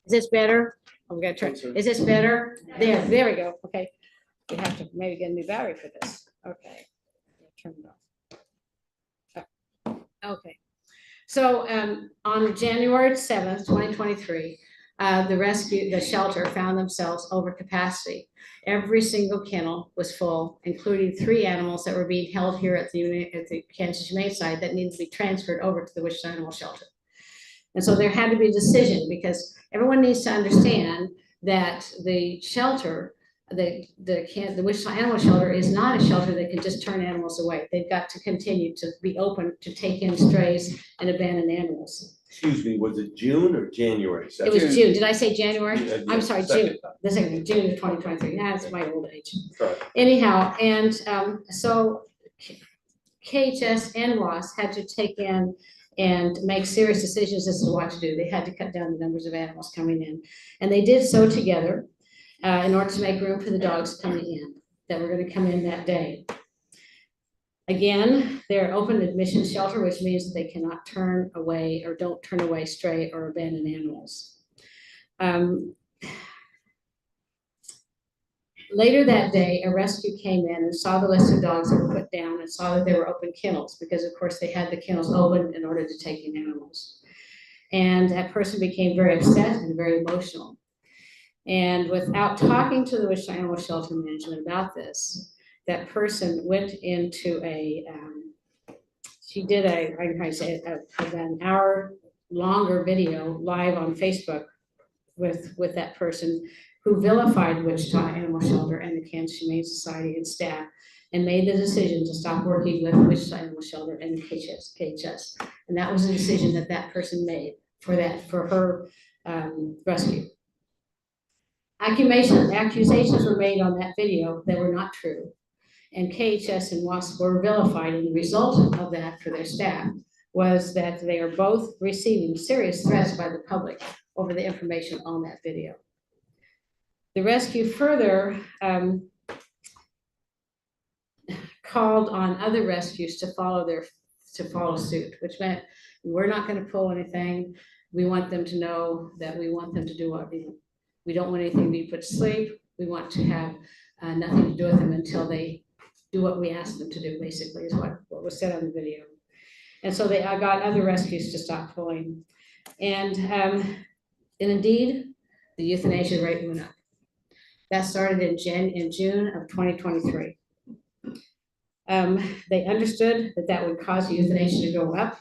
Is this better? I'm gonna try. Is this better? There we go. Okay. We have to maybe get a new battery for this. Okay. Turn it off. Oh, okay. So on January 7th, 2023, the shelter found themselves over capacity. Every single kennel was full, including 3 animals that were being held here at the Kansas Humane Society that needed to be transferred over to the Wichita Animal Shelter. And so there had to be a decision because everyone needs to understand that the shelter, the Wichita Animal Shelter is not a shelter that can just turn animals away. They've got to continue to be open to take in strays and abandoned animals. Excuse me, was it June or January? It was June. Did I say January? Yeah, I'm sorry, second June. The second, June of 2023. That's my old age. Sorry. Anyhow, and so KHS and WAS had to take in and make serious decisions as to what to do. They had to cut down the numbers of animals coming in. And they did so together in order to make room for the dogs coming in that were going to come in that day. Again, they're open admission shelter, which means that they cannot turn away or don't turn away stray or abandoned animals. Later that day, a rescue came in and saw the list of dogs that were put down and saw that they were open kennels because, of course, they had the kennels open in order to take in animals. And that person became very upset and very emotional. And without talking to the Wichita Animal Shelter management about this, that person went into she did an hour longer video live on Facebook with that person who vilified Wichita Animal Shelter and the Kansas Humane Society and staff and made the decision to stop working with Wichita Animal Shelter and KHS. And that was a decision that that person made for her rescue. Accusations were made on that video that were not true. And KHS and WASP were vilified, and the result of that for their staff was that they are both receiving serious threats by the public over the information on that video. The rescue further called on other rescues to follow suit, which meant we're not going to pull anything. We want them to know that we want them to do what we don't want anything to be put to sleep. We want to have nothing to do with them until they do what we asked them to do, basically, is what was said on the video. And so I got other rescues to stop pulling. And indeed, the euthanasia rate went up. That started in June of 2023. They understood that that would cause euthanasia to go up,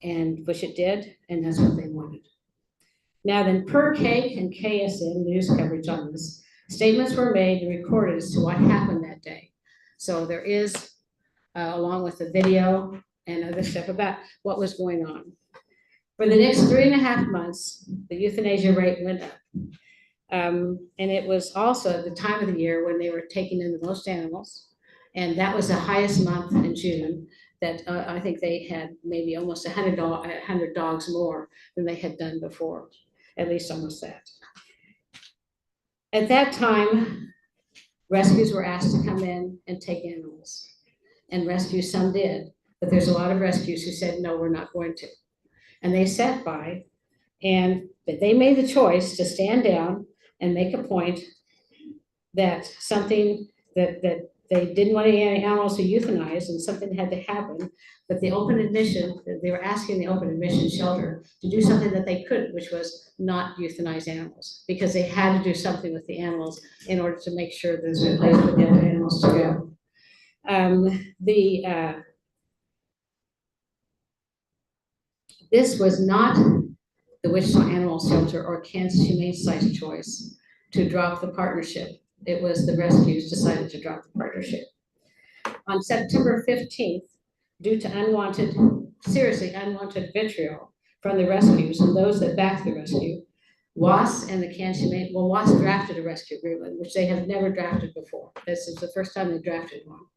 and which it did, and that's what they wanted. Now then, per KAKE and KSN news coverage on this, statements were made and recorded as to what happened that day. So there is, along with the video and other stuff about what was going on. For the next 3.5 months, the euthanasia rate went up. And it was also the time of the year when they were taking in the most animals. And that was the highest month in June that I think they had maybe almost 100 dogs more than they had done before, at least almost that. At that time, rescues were asked to come in and take animals. And rescues, some did, but there's a lot of rescues who said, no, we're not going to. And they sat by, and they made the choice to stand down and make a point that something that they didn't want any animals to euthanize and something had to happen. But the open admission, they were asking the open admission shelter to do something that they couldn't, which was not euthanize animals, because they had to do something with the animals in order to make sure there's a place for the other animals to go. This was not the Wichita Animal Shelter or Kansas Humane Society's choice to drop the partnership. It was the rescues decided to drop the partnership. On September 15th, due to seriously unwanted vitriol from the rescues and those that backed the rescue, WAS and the Kansas Humane, well, WAS drafted a rescue agreement, which they have never drafted before. This is the first time they drafted one,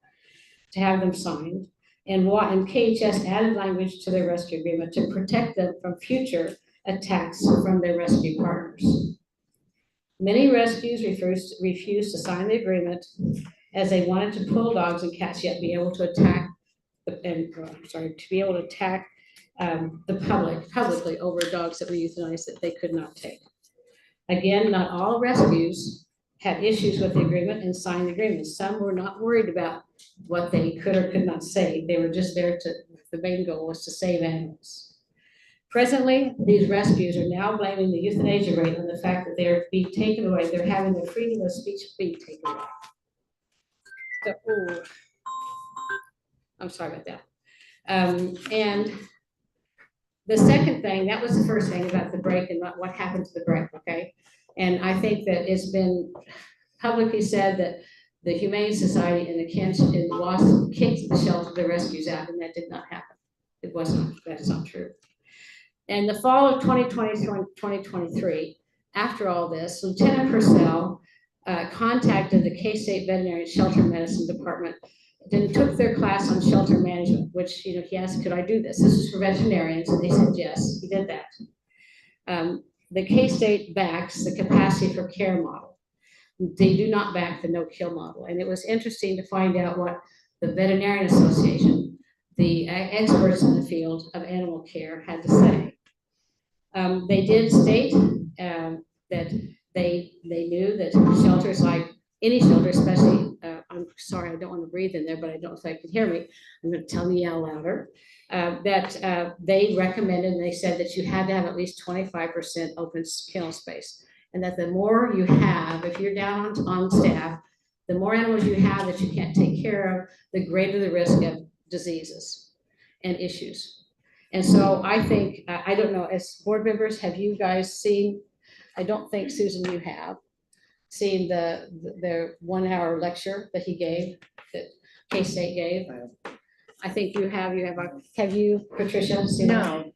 to have them signed. And KHS added language to their rescue agreement to protect them from future attacks from their rescue partners. Many rescues refused to sign the agreement as they wanted to pull dogs and cats yet be able to attack the publicly over dogs that were euthanized that they could not take. Again, not all rescues had issues with the agreement and signed the agreement. Some were not worried about what they could or could not say. They were just there the main goal was to save animals. Presently, these rescues are now blaming the euthanasia rate on the fact that they're being taken away. They're having their freedom of speech being taken away. So, I'm sorry about that. And the second thing, that was the first thing about the break and what happened to the break, okay? And I think that it's been publicly said that the Humane Society and the WAS kicked the shelter, the rescues out, and that did not happen. It wasn't, that is not true. In the fall of 2023, after all this, Lieutenant Purcell contacted the K-State Veterinary Shelter Medicine Department, then took their class on shelter management, which, he asked, could I do this? This is for veterinarians, and they said yes, he did that. The K-State backs the capacity for care model. They do not back the no-kill model. And it was interesting to find out what the Veterinarian Association, the experts in the field of animal care, had to say. They did state that they knew that shelters, like any shelter, especially, I'm sorry, I don't want to breathe in there, but I don't know if I can hear me. I'm going to tell you yell louder. That they recommended, and they said that you had to have at least 25% open kennel space. And that the more you have, if you're down on staff, the more animals you have that you can't take care of, the greater the risk of diseases and issues. And so I think, I don't know, as board members, have you guys seen, I don't think, Susan, you have, seen the 1-hour lecture that he gave, that K-State gave? I think you have you, Patricia, seen that? No,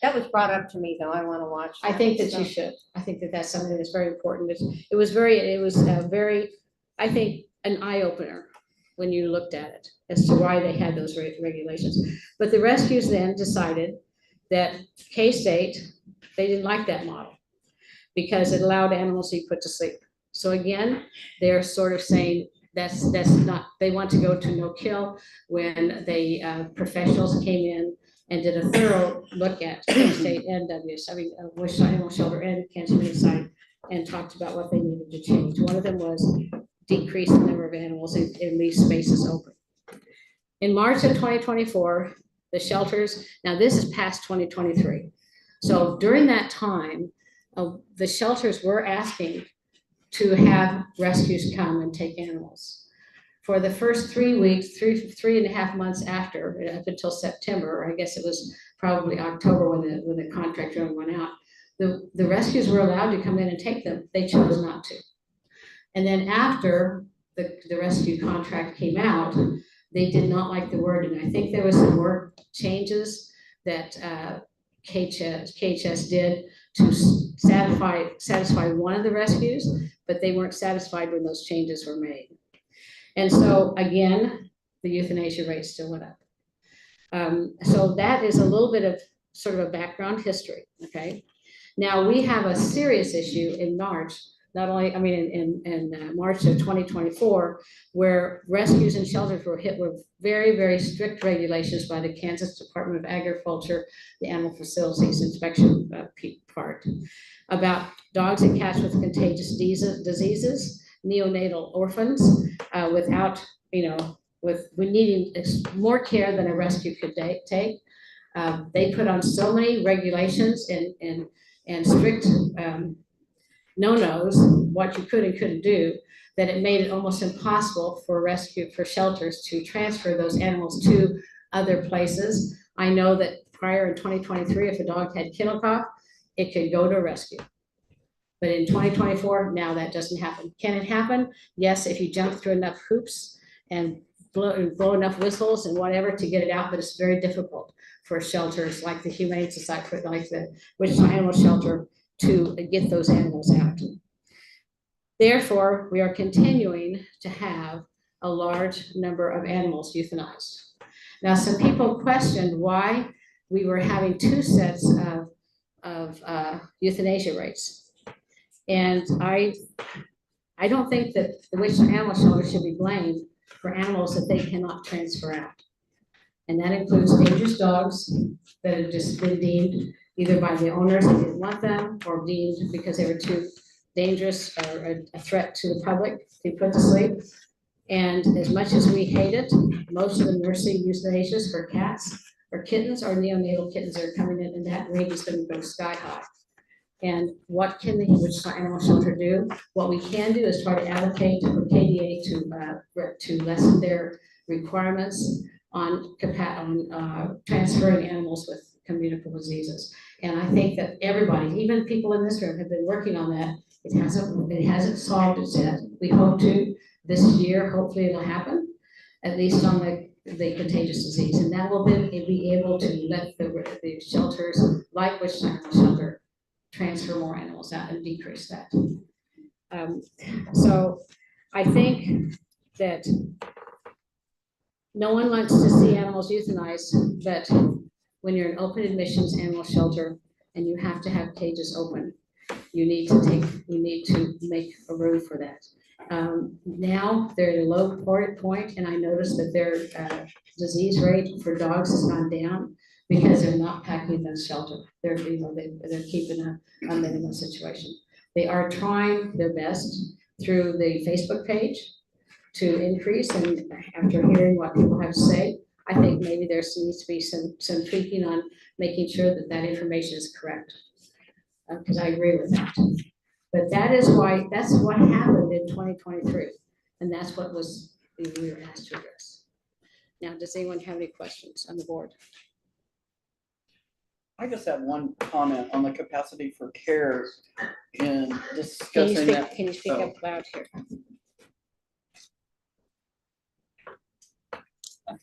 that was brought up to me though, I wanna watch I that, think that so. you should. I think that that's something that's very important. It was very, I think, an eye opener when you looked at it as to why they had those regulations. But the rescues then decided that K-State, they didn't like that model because it allowed animals to be put to sleep. So again, they're sort of saying that's not, they want to go to no kill when they professionals came in and did a thorough look at K-State and Wichita Animal Shelter and Kansas Humane Society and talked about what they needed to change. One of them was decrease the number of animals and leave spaces open. In March of 2024, the shelters, now this is past 2023. So during that time, the shelters were asking to have rescues come and take animals. For the first 3 weeks, 3.5 months after, up until September, or I guess it was probably October when the contract went out, the rescues were allowed to come in and take them. They chose not to. And then after the rescue contract came out, They did not like the wording. I think there was some word changes that KHS did to satisfy one of the rescues, but they weren't satisfied when those changes were made. And so again, the euthanasia rate still went up. So that is a little bit of sort of a background history, okay? Now we have a serious issue in March, not only, I mean, in March of 2024, where rescues and shelters were hit with very, very strict regulations by the Kansas Department of Agriculture, the Animal Facilities Inspection part, about dogs and cats with contagious diseases, neonatal orphans, without, with needing more care than a rescue could take. They put on so many regulations and strict no-nos, what you could and couldn't do, that it made it almost impossible for shelters to transfer those animals to other places. I know that prior in 2023, if a dog had kennel cough, it could go to a rescue. But in 2024, now that doesn't happen. Can it happen? Yes, if you jump through enough hoops and blow enough whistles and whatever to get it out, but it's very difficult for shelters like the Humane Society, like the Wichita Animal Shelter, to get those animals out. Therefore, we are continuing to have a large number of animals euthanized. Now, some people questioned why we were having two sets of euthanasia rates. And I don't think that the Wichita Animal Shelter should be blamed for animals that they cannot transfer out. And that includes dangerous dogs that have just been deemed either by the owners that didn't want them, or deemed because they were too dangerous or a threat to the public to be put to sleep. And as much as we hate it, most of the nursing euthanasias for cats or kittens or neonatal kittens are coming in, and that rate is going to go sky high. And what can the Wichita Animal Shelter do? What we can do is try to advocate for KDA to lessen their requirements on transferring animals with communicable diseases. And I think that everybody, even people in this room, have been working on that. It hasn't solved it yet. We hope to this year. Hopefully, it'll happen, at least on the contagious disease, and that will then be able to let the shelters like Wichita Animal Shelter transfer more animals out and decrease that. So I think that no one wants to see animals euthanized, but when you're an open admissions animal shelter and you have to have cages open, you need to make a room for that. Now they're at a low point, and I noticed that their disease rate for dogs has gone down because they're not packing the shelter. They're keeping a minimum situation. They are trying their best through the Facebook page to increase, and after hearing what people have to say, I think maybe there needs to be some tweaking on making sure that that information is correct. Because I agree with that. But that's what happened in 2023, and that's what we were asked to address. Now, does anyone have any questions on the board? I just have one comment on the capacity for care in discussing that. Can you speak up loud here?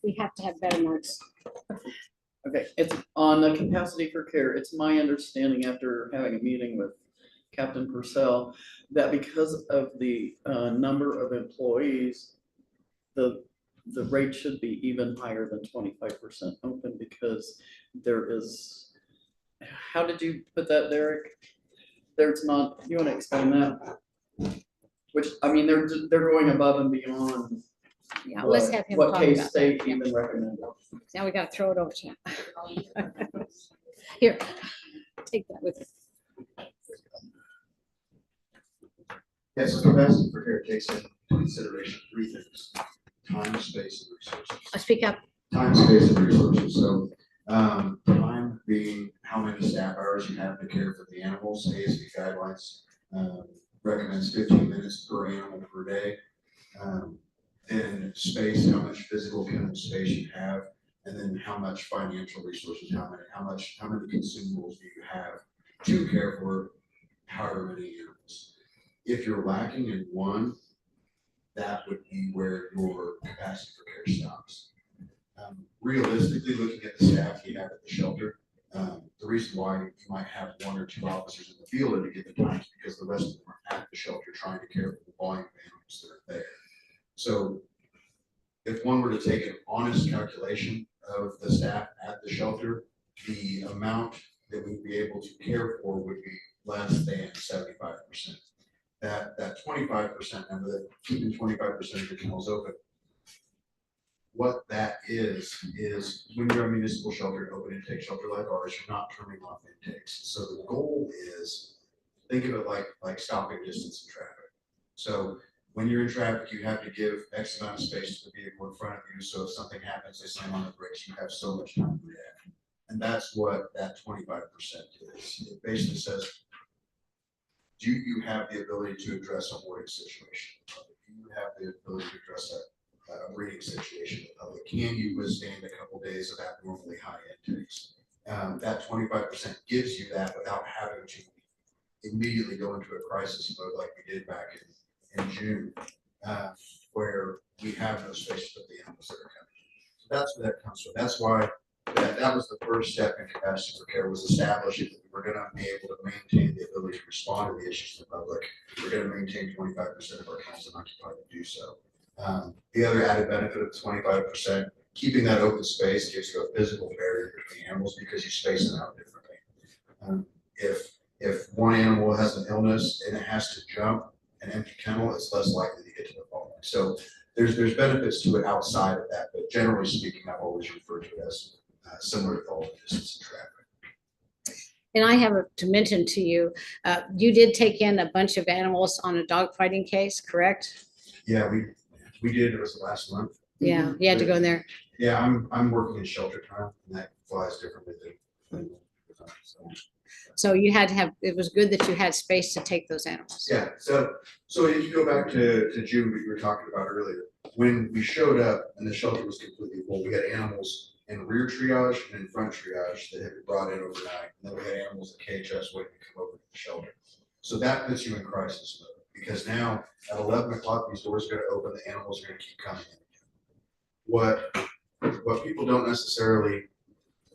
We have to have better marks. Okay, it's on the capacity for care. It's my understanding after having a meeting with Captain Purcell that because of the number of employees, the rate should be even higher than 25% open, because there is, how did you put that, Derek? There's not, you want to explain that? Which, I mean, they're going above and beyond. Yeah, let's have him what talk case about state that. even recommended. Now we got to throw it over to him. Here, take that with you. Yes, so capacity for care takes into consideration three things: time, space, and resources. Speak up. Time, space, and resources. So time being how many staff hours you have to care for the animals. ASB guidelines recommends 15 minutes per animal per day. Then space, how much physical chemical space you have, and then how much financial resources, how many consumables do you have to care for however many animals. If you're lacking in one, that would be where your capacity for care stops. Realistically, looking at the staff you have at the shelter, the reason why you might have one or two officers in the field at a given time is because the rest of them are at the shelter trying to care for the volume of animals that are there. So if one were to take an honest calculation of the staff at the shelter, the amount that we'd be able to care for would be less than 75%. That 25% number, that keeping 25% of your kennels open, what that is when you're a municipal shelter, open intake shelter like ours, you're not turning off intakes. So the goal is, think of it like stopping distance in traffic. So when you're in traffic, you have to give X amount of space to the vehicle in front of you. So if something happens, they slam on the brakes, you have so much time to react. And that's what that 25% is. It basically says, do you have the ability to address a hoarding situation? Do you have the ability to address a breeding situation in public? Can you withstand a couple days of abnormally high intakes? That 25% gives you that without having to immediately go into a crisis mode like we did back in June, where we have no space to put the animals that are coming. So that's where that comes from. That's why that was the first step in capacity for care, was establishing that we were going to be able to maintain the ability to respond to the issues in the public. We're going to maintain 25% of our kennels unoccupied to do so. The other added benefit of the 25%, keeping that open space gives you a physical barrier between animals because you space them out differently. If one animal has an illness and it has to jump an empty kennel, it's less likely to get to the following. So there's benefits to it outside of that, but generally speaking, I've always referred to it as similar to following distance in traffic. And I have to mention to you, you did take in a bunch of animals on a dogfighting case, correct? Yeah, we did. It was the last month. Yeah, you had to go in there. Yeah, I'm working in shelter time, and that flies differently than So you had to have, it was good that you had space to take those animals. Yeah, so if you go back to June, what you were talking about earlier, when we showed up and the shelter was completely full, we had animals in rear triage and in front triage that had been brought in overnight. And then we had animals at KHS waiting to come over to the shelter. So that puts you in crisis mode, because now at 11 o'clock, these doors are going to open, the animals are going to keep coming in. What people don't necessarily,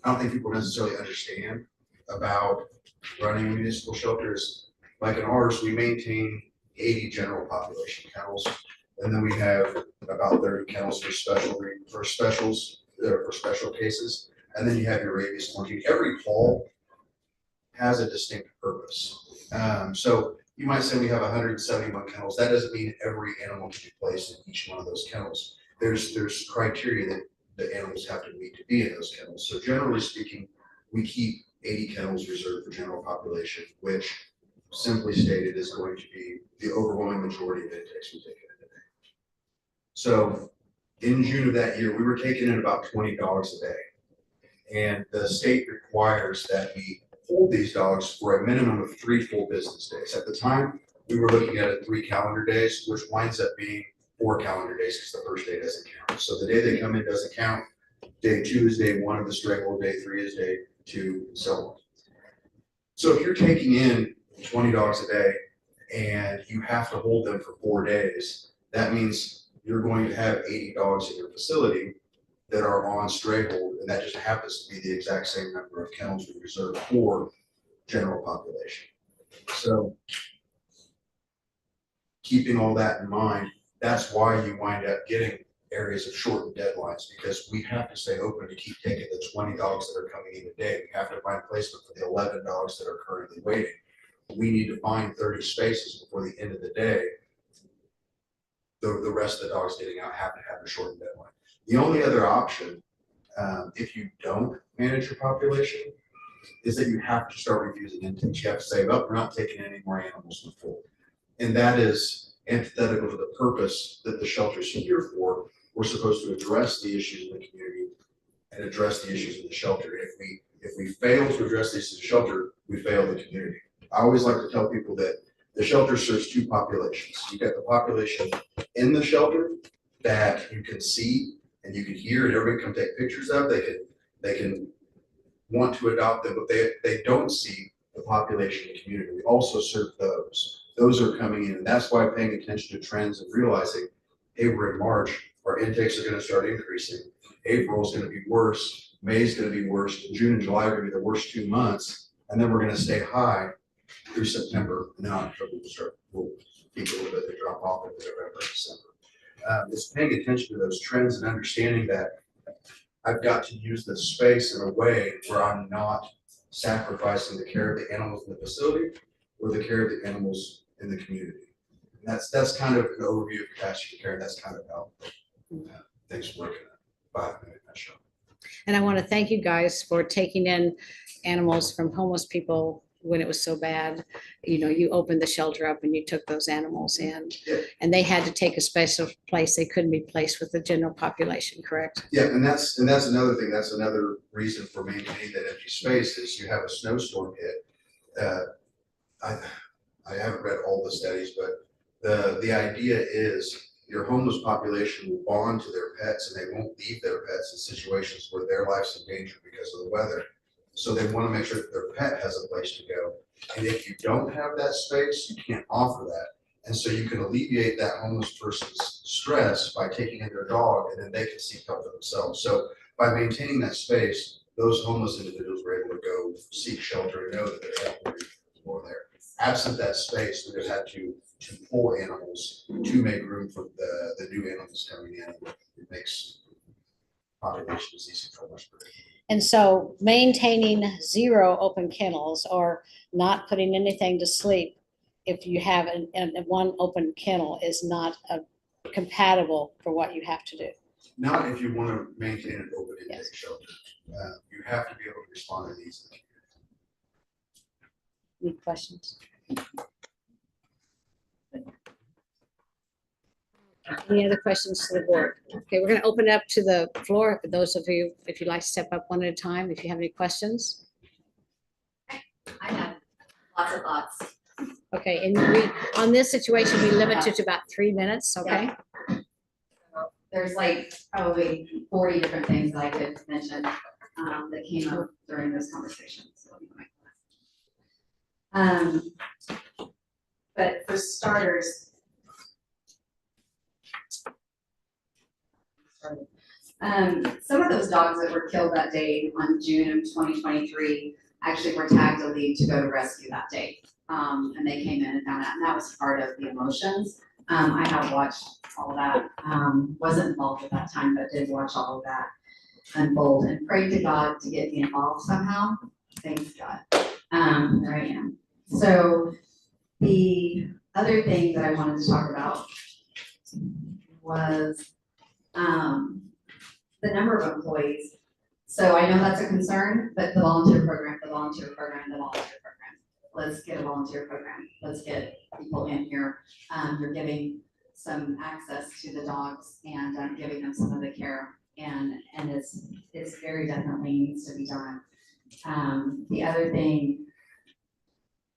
I don't think people necessarily understand about running a municipal shelter is, like in ours, we maintain 80 general population kennels, and then we have about 30 kennels for special cases, and then you have your rabies quarantine. Every hall has a distinct purpose. So you might say we have 171 kennels. That doesn't mean every animal can be placed in each one of those kennels. There's criteria that the animals have to meet to be in those kennels. So generally speaking, we keep 80 kennels reserved for general population, which simply stated is going to be the overwhelming majority of intakes we take in a day. So in June of that year, we were taking in about 20 dogs a day. And the state requires that we hold these dogs for a minimum of 3 full business days. At the time, we were looking at it 3 calendar days, which winds up being 4 calendar days because the first day doesn't count. So the day they come in doesn't count. Day 2 is day 1 of the stranglehold, day 3 is day 2, and so on. So if you're taking in 20 dogs a day and you have to hold them for 4 days, that means you're going to have 80 dogs in your facility that are on stray hold, and that just happens to be the exact same number of kennels we reserve for general population. So keeping all that in mind, that's why you wind up getting areas of shortened deadlines, because we have to stay open to keep taking the 20 dogs that are coming in a day. We have to find placement for the 11 dogs that are currently waiting. We need to find 30 spaces before the end of the day. The rest of the dogs getting out have to have a shortened deadline. The only other option, if you don't manage your population, is that you have to start refusing intakes. You have to say, well, we're not taking any more animals before. And that is antithetical to the purpose that the shelter's here for. We're supposed to address the issues in the community and address the issues in the shelter. If we fail to address the issues in the shelter, we fail the community. I always like to tell people that the shelter serves 2 populations. You got the population in the shelter that you can see and you can hear and everybody can take pictures of. They can want to adopt them, but they don't see the population in the community. We also serve those. Those are coming in, and that's why paying attention to trends and realizing hey, we're in March, our intakes are gonna start increasing. April is gonna be worse, May is gonna be worse, June and July are gonna be the worst 2 months, and then we're gonna stay high through September, and then October we'll peak a little bit, they drop off into November, December. It's paying attention to those trends and understanding that I've got to use this space in a way where I'm not sacrificing the care of the animals in the facility or the care of the animals in the community. And that's kind of an overview of capacity care. That's kind of how things work in a 5-minute nutshell. And I want to thank you guys for taking in animals from homeless people when it was so bad. You know, you opened the shelter up and you took those animals in, Yeah. and they had to take a special place. They couldn't be placed with the general population, correct? Yeah, and that's another thing. That's another reason for maintaining that empty space is you have a snowstorm hit. I haven't read all the studies, but the idea is your homeless population will bond to their pets and they won't leave their pets in situations where their life's in danger because of the weather. So they want to make sure that their pet has a place to go. And if you don't have that space, you can't offer that. And so you can alleviate that homeless person's stress by taking in their dog, and then they can seek help for themselves. So by maintaining that space, those homeless individuals were able to go seek shelter and know that their help will be more there. Absent that space, we would have had to pull animals to make room for the new animals coming in. It makes population disease control much better. And so maintaining 0 open kennels or not putting anything to sleep if you have one open kennel is not compatible for what you have to do. Not if you want to maintain an open intake Yes. shelter. You have to be able to respond to these. Any questions? Any other questions to the board? Okay, we're going to open it up to the floor. For those of you, if you'd like to step up one at a time, if you have any questions. I have lots of thoughts. Okay, and on this situation, we limit it to about 3 minutes, okay? There's like probably 40 different things that I could mention that came up during this conversation. So but for starters, some of those dogs that were killed that day on June of 2023 actually were tagged to leave to go to rescue that day. And they came in and found out, and that was part of the emotions. I have watched all of that, wasn't involved at that time, but did watch all of that unfold and prayed to God to get me involved somehow. Thanks God. There I am. So the other thing that I wanted to talk about was the number of employees. So I know that's a concern, but the volunteer program. Let's get a volunteer program. Let's get people in here. You're giving some access to the dogs and giving them some of the care, and it's very definitely needs to be done. The other thing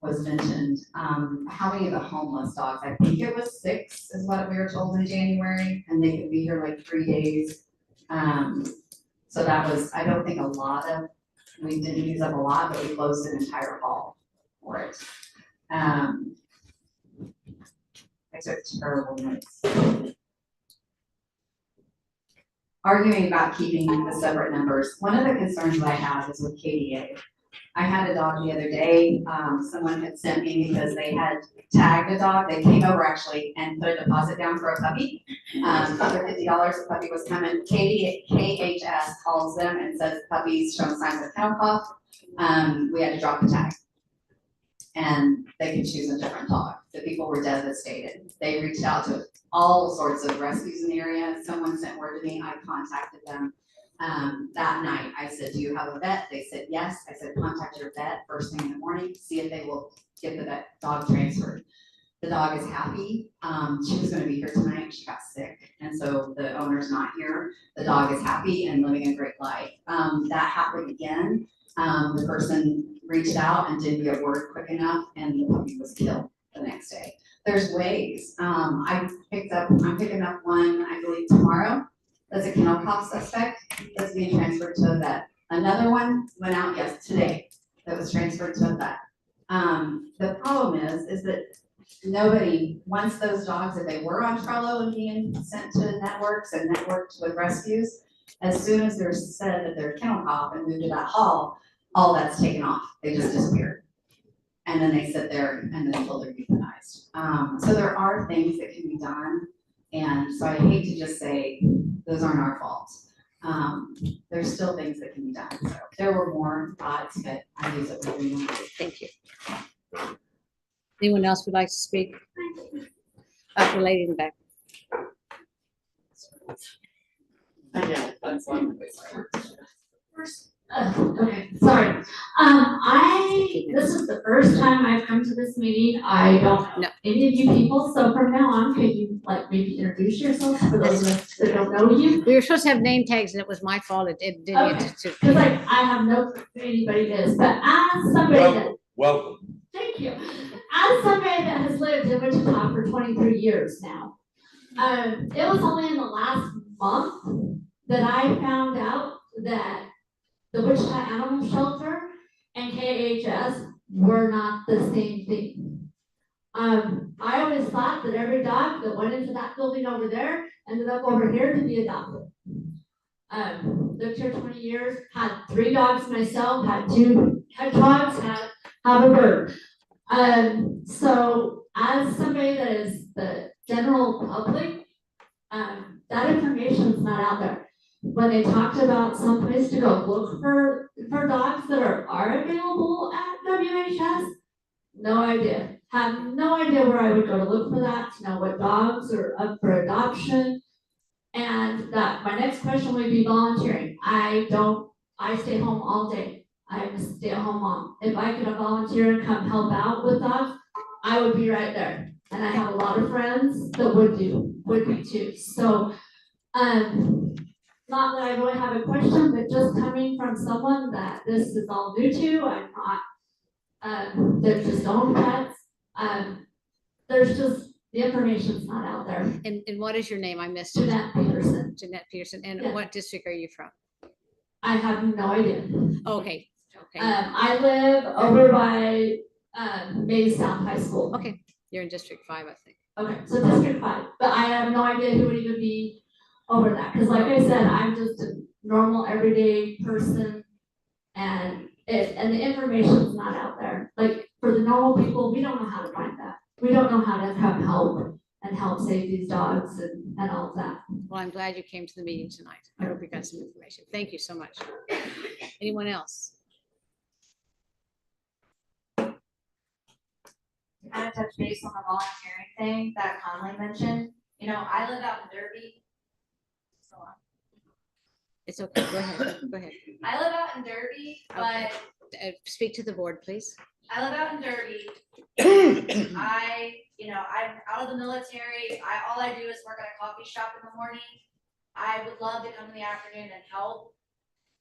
was mentioned, how many of the homeless dogs? I think it was 6 is what we were told in January, and they could be here like 3 days. So that was, I don't think we didn't use up a lot, but we closed an entire hall for it. I took terrible notes. Arguing about keeping the separate numbers. One of the concerns that I have is with KDA. I had a dog the other day, someone had sent me because they had tagged a dog. They came over actually and put a deposit down for a puppy. For $50, the puppy was coming. KHS calls them and says the puppy's showing signs of kennel cough. We had to drop the tag. And they could choose a different dog. The people were devastated. They reached out to all sorts of rescues in the area. Someone sent word to me, I contacted them. That night, I said, do you have a vet? They said, yes. I said, contact your vet first thing in the morning, see if they will get the vet dog transferred. The dog is happy. She was gonna be here tonight. She got sick. And so the owner's not here. The dog is happy and living a great life. That happened again. The person reached out and didn't get word quick enough and the puppy was killed the next day. There's ways. I'm picking up one, I believe tomorrow. That's a kennel cough suspect that's being transferred to a vet. Another one went out today that was transferred to a vet. The problem is that nobody, once those dogs, if they were on Trello and being sent to networks and networked with rescues, as soon as they're said that they're kennel cop and moved to that hall, all that's taken off. They just disappear. And then they sit there and then until they're euthanized. So there are things that can be done. And so I hate to just say those aren't our faults. There's still things that can be done. So there were more thoughts, but I use it with you. Thank you. Anyone else would like to speak? The lady in the back. Okay, sorry. This is the first time I've come to this meeting. I don't know any of you people, so from now on, could you like maybe introduce yourselves for those of us that don't know you? We were supposed to have name tags and it was my fault. It didn't get to. Because like, I have no clue who anybody is, but as somebody that, Welcome. thank you. As somebody that has lived in Wichita for 23 years now, it was only in the last month that I found out that the Wichita Animal Shelter and KHS were not the same thing. I always thought that every dog that went into that building over there ended up over here to be adopted. Lived here 20 years, had 3 dogs myself, had 2 hedgehogs, have a bird. So as somebody that is the general public, that information's not out there. When they talked about some place to go look for dogs that are available at WHS, no idea. Have no idea where I would go to look for that, to know what dogs are up for adoption. And that my next question would be volunteering. I stay home all day. I'm a stay-at-home mom. If I could volunteer and come help out with dogs, I would be right there. And I have a lot of friends that would be too. So, not that I really have a question, but just coming from someone that this is all new to, I'm not, that just own pets. There's just, the information's not out there. And what is your name? I missed it. Jeanette Peterson. Jeanette Peterson. And Yeah. what district are you from? I have no idea. Okay. Okay. I live over by, Mays South High School. Okay. You're in District 5, I think. Okay, so District 5, but I have no idea who would even be over that, because like I said, I'm just a normal, everyday person, and the information's not out there. Like, for the normal people, we don't know how to find that. We don't know how to have help and help save these dogs and all of that. Well, I'm glad you came to the meeting tonight. I hope you got some information. Thank you so much. Anyone else? Kind of touch base on the volunteering thing that Conley mentioned. You know, I live out in Derby. So It's okay. Go ahead. Go ahead. I live out in Derby, but Speak to the board, please. I live out in Derby. I'm out of the military. All I do is work at a coffee shop in the morning. I would love to come in the afternoon and help,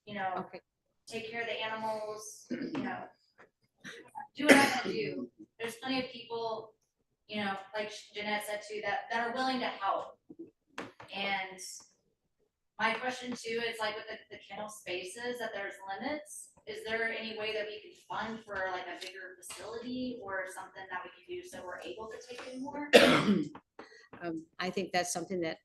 Okay. take care of the animals, do what I can do. There's plenty of people, like Jeanette said too, that are willing to help. And my question too is like with the kennel spaces, that there's limits. Is there any way that we could fund for like a bigger facility or something that we could do so we're able to take in more? I think that's something that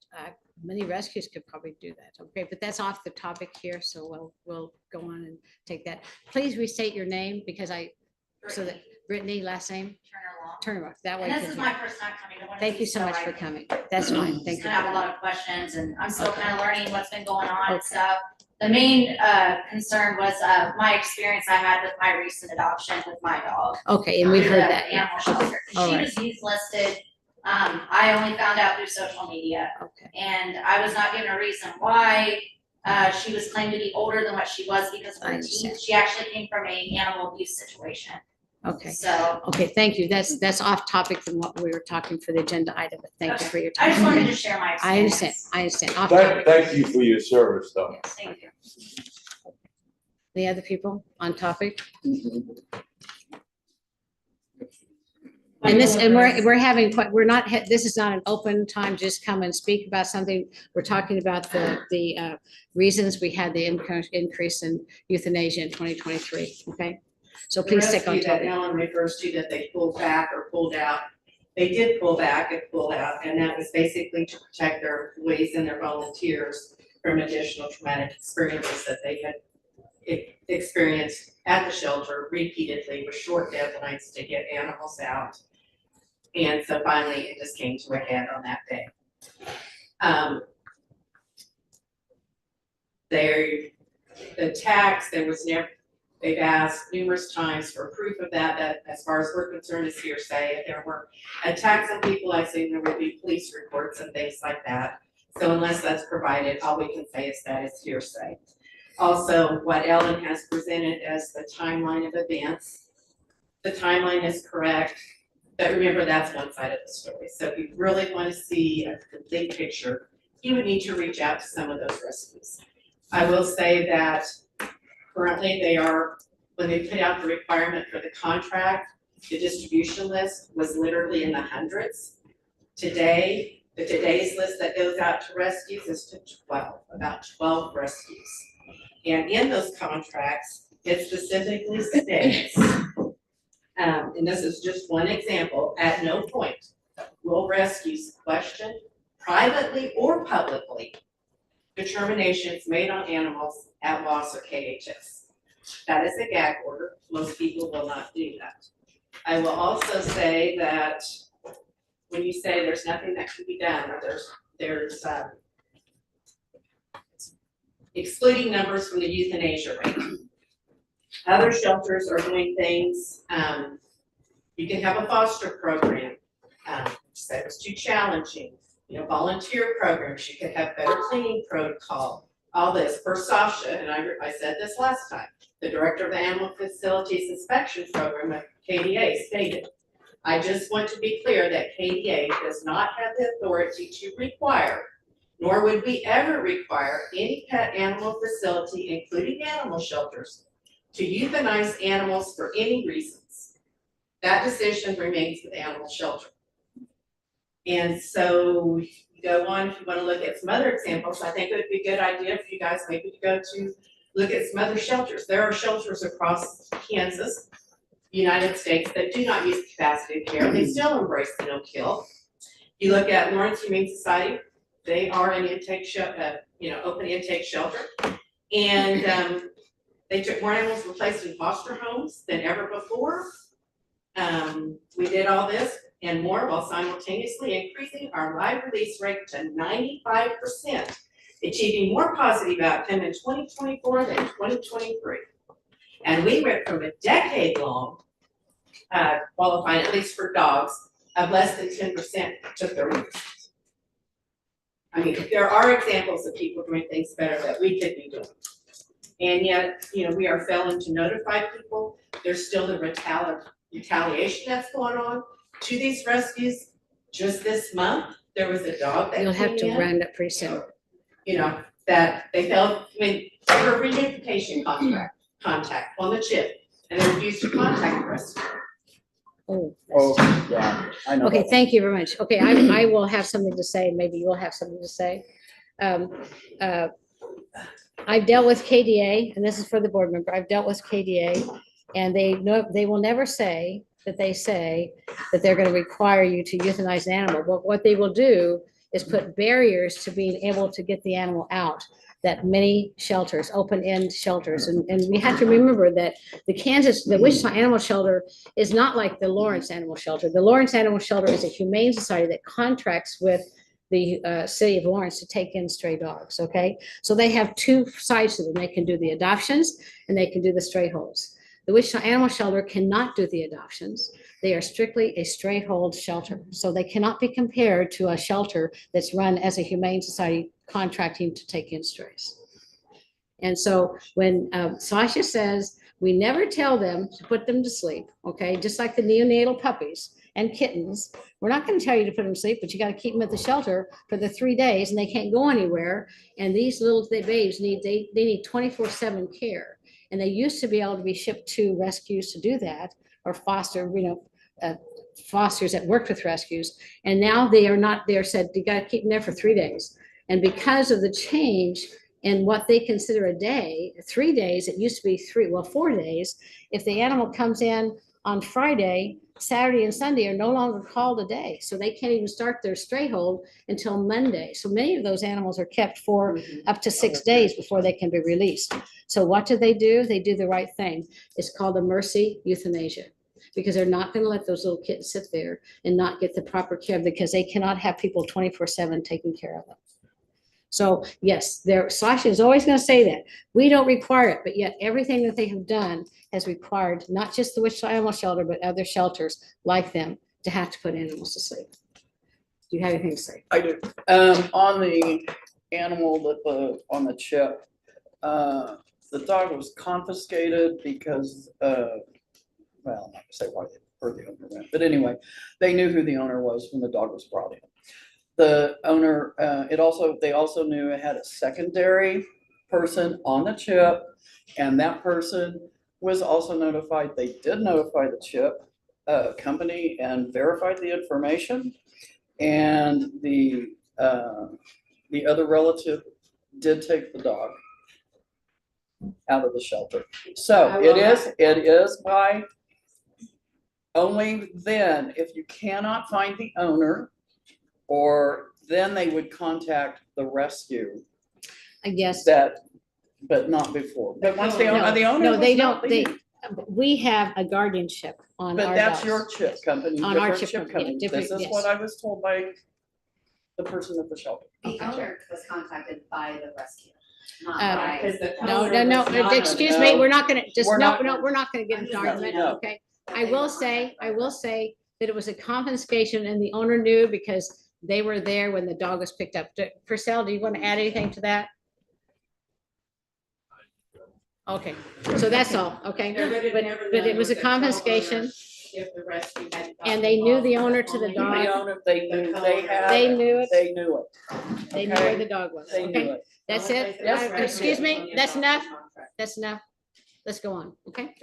many rescues could probably do that. Okay, but that's off the topic here, so we'll go on and take that. Please restate your name because so that Brittany, last name? Turner. That way. And this is my first time coming. Thank you so much for coming. That's fine. Thank you. I have a lot of questions and I'm still kind of learning what's been going on and stuff. The main concern was my experience I had with my recent adoption with my dog. Okay, and we heard that. Animal shelter. She was youth listed. I only found out through social media. Okay. And I was not given a reason why. She was claimed to be older than what she was because of her teeth. She actually came from an animal abuse situation. Okay. So. Okay, thank you. That's off topic from what we were talking for the agenda item, but thank you for your time. I just wanted to share my experience. I understand. Off topic. Thank you for your service, though. Yes, thank you. Any other people on topic? And we're not, this is not an open time, just come and speak about something. We're talking about the reasons we had the increase in euthanasia in 2023, okay? So please stick on The rescue that topic. Ellen refers to that they pulled back or pulled out, they did pull back and pull out, and that was basically to protect their employees and their volunteers from additional traumatic experiences that they had experienced at the shelter repeatedly with short deadlines to get animals out. And so finally, it just came to a head on that day. The tax, they've asked numerous times for proof of that as far as we're concerned is hearsay. If there were attacks on people, I assume there would be police reports and things like that. So unless that's provided, all we can say is that it's hearsay. Also, what Ellen has presented as the timeline of events, the timeline is correct, but remember that's one side of the story. So if you really want to see a complete picture, you would need to reach out to some of those rescues. I will say that currently when they put out the requirement for the contract, the distribution list was literally in the hundreds. Today, today's list that goes out to rescues is to 12, about 12 rescues. And in those contracts, it specifically states, and this is just one example, at no point will rescues question, privately or publicly, determinations made on animals at loss or KHS. That is a gag order. Most people will not do that. I will also say that when you say there's nothing that can be done, there's excluding numbers from the euthanasia rate. Other shelters are doing things. You can have a foster program. That was too challenging. Volunteer programs. You could have better cleaning protocol. All this for Sasha, and I said this last time. The director of the Animal Facilities Inspection Program at KDA stated, I just want to be clear that KDA does not have the authority to require, nor would we ever require any pet animal facility, including animal shelters, to euthanize animals for any reasons. That decision remains with the animal shelter. And so you go on, if you want to look at some other examples, I think it would be a good idea for you guys maybe to go to look at some other shelters. There are shelters across Kansas, United States that do not use capacity care. They still embrace the no kill. You look at Lawrence Humane Society, they are an intake open intake shelter. And they took more animals were placed in foster homes than ever before. We did all this and more while simultaneously increasing our live release rate to 95%, achieving more positive outcome in 2024 than 2023. And we went from a decade-long qualifying, at least for dogs, of less than 10% to 30%. I mean, there are examples of people doing things better that we could be doing. And yet, we are failing to notify people. There's still the retaliation that's going on to these rescues. Just this month, there was a dog that You'll have came to in, round up pretty soon. that they failed, they were a reunification contact on the chip, and they refused to contact the rescue. Oh, yeah, I know. okay, thank you very much. Okay, I will have something to say, maybe you'll have something to say. I've dealt with KDA, and this is for the board member, I've dealt with KDA, and they will never say that they're gonna require you to euthanize an animal, but what they will do is put barriers to being able to get the animal out. That many shelters, open-end shelters, and we have to remember that the Wichita Animal Shelter is not like the Lawrence Animal Shelter. The Lawrence Animal Shelter is a humane society that contracts with the city of Lawrence to take in stray dogs, okay? So they have two sides to them. They can do the adoptions and they can do the stray holds. The Wichita Animal Shelter cannot do the adoptions. They are strictly a stray hold shelter. So they cannot be compared to a shelter that's run as a humane society contracting to take in strays. And so when Sasha says, we never tell them to put them to sleep, okay? Just like the neonatal puppies and kittens, we're not gonna tell you to put them to sleep, but you gotta keep them at the shelter for the 3 days and they can't go anywhere. And these little babes need 24/7 care. And they used to be able to be shipped to rescues to do that, or foster, fosters that worked with rescues. And now they are not, they're said, you gotta keep them there for 3 days. And because of the change in what they consider a day, 3 days, it used to be 4 days. If the animal comes in on Friday, Saturday and Sunday are no longer called a day. So they can't even start their stray hold until Monday. So many of those animals are kept for up to 6 days before they can be released. So what do? They do the right thing. It's called a mercy euthanasia, because they're not going to let those little kittens sit there and not get the proper care, because they cannot have people 24/7 taking care of them. So yes, Sasha is always going to say that. We don't require it, but yet everything that they have done has required not just the Wichita Animal Shelter, but other shelters like them to have to put animals to sleep. Do you have anything to say? I do. On the animal on the chip, the dog was confiscated because, well, I'm not gonna say why the owner went, but anyway, they knew who the owner was when the dog was brought in. The owner, they also knew it had a secondary person on the chip, and that person was also notified. They did notify the chip company and verified the information, and the other relative did take the dog out of the shelter. So it is by only then, if you cannot find the owner, or then they would contact the rescue. I guess. But not before. But once the owner No, they was not don't, leaving. we have a guardianship on our But that's dogs. your chip company, On our different chip company, company. different- This is yes. what I was told by the person at the shelter. The owner was contacted by the rescue, not Uh, by. Because the No, owner no, was no, not- excuse me, we're not gonna, just, We're no, not- no, we're not gonna get into argument, No. okay? I will say that it was a confiscation and the owner knew because they were there when the dog was picked up. Purcell, do you want to add anything to that? Okay, so that's all, okay? There would have But, never but known it was a the co-owner confiscation If the rescue hadn't. and they knew the owner to the The dog. owner, they knew, they had. They knew it. They knew it. They knew Okay? where the dog was, They knew okay? it. That's it? Yes, they Excuse did. me, that's enough? That's enough? Let's go on, okay?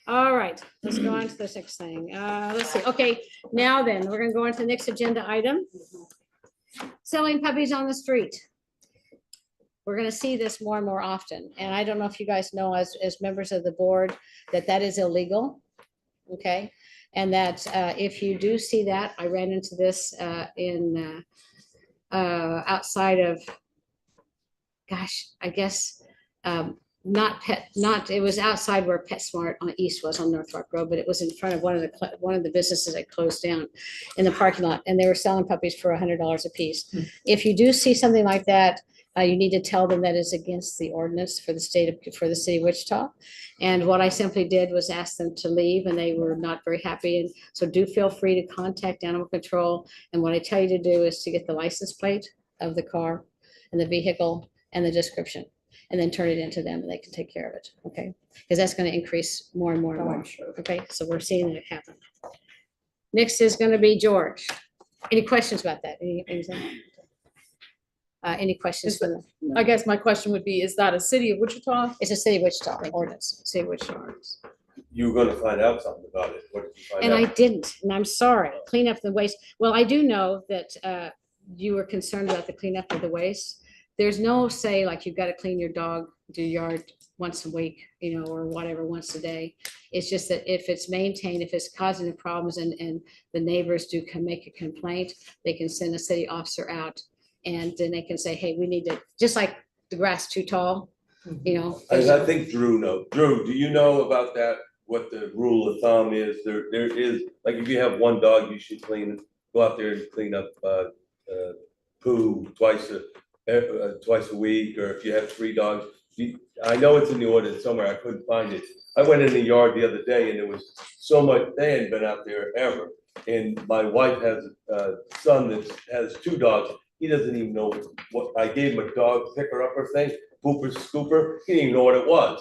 All right, let's go on to this next thing. Let's see, okay, now then, we're gonna go on to the next agenda item. Selling puppies on the street. We're gonna see this more and more often, and I don't know if you guys know, as members of the board, that is illegal, okay? And that if you do see that, I ran into this outside of, gosh, I guess, it was outside where PetSmart on East was on North Rock Road, but it was in front of one of the businesses that closed down in the parking lot, and they were selling puppies for $100 a piece. If you do see something like that, you need to tell them that is against the ordinance for the city of Wichita. And what I simply did was ask them to leave, and they were not very happy. And so do feel free to contact animal control. And what I tell you to do is to get the license plate of the car and the vehicle and the description, and then turn it into them and they can take care of it, okay? Because that's gonna increase more and more and more, okay? So we're seeing that happen. Next is gonna be George. Any questions about that? Any questions for them? I guess my question would be, is that a city of Wichita? It's a city of Wichita ordinance, city of Wichita ordinance. You were gonna find out something about it. What did you find out? And I didn't, and I'm sorry. Clean up the waste. Well, I do know that you were concerned about the cleanup of the waste. There's no say like you've got to clean your yard once a week, or whatever, once a day. It's just that if it's maintained, if it's causing the problems and the neighbors do make a complaint, they can send a city officer out, and then they can say, hey, we need to, just like the grass too tall, I think Drew knows. Drew, do you know about that? What the rule of thumb is? There is, like, if you have one dog, you should go out there and clean up poo twice a week, or if you have 3 dogs. I know it's in the ordinance somewhere. I couldn't find it. I went in the yard the other day and there was so much, they hadn't been out there ever. And my wife has a son that has 2 dogs. He doesn't even know what, I gave him a dog picker upper thing, pooper scooper. He didn't even know what it was.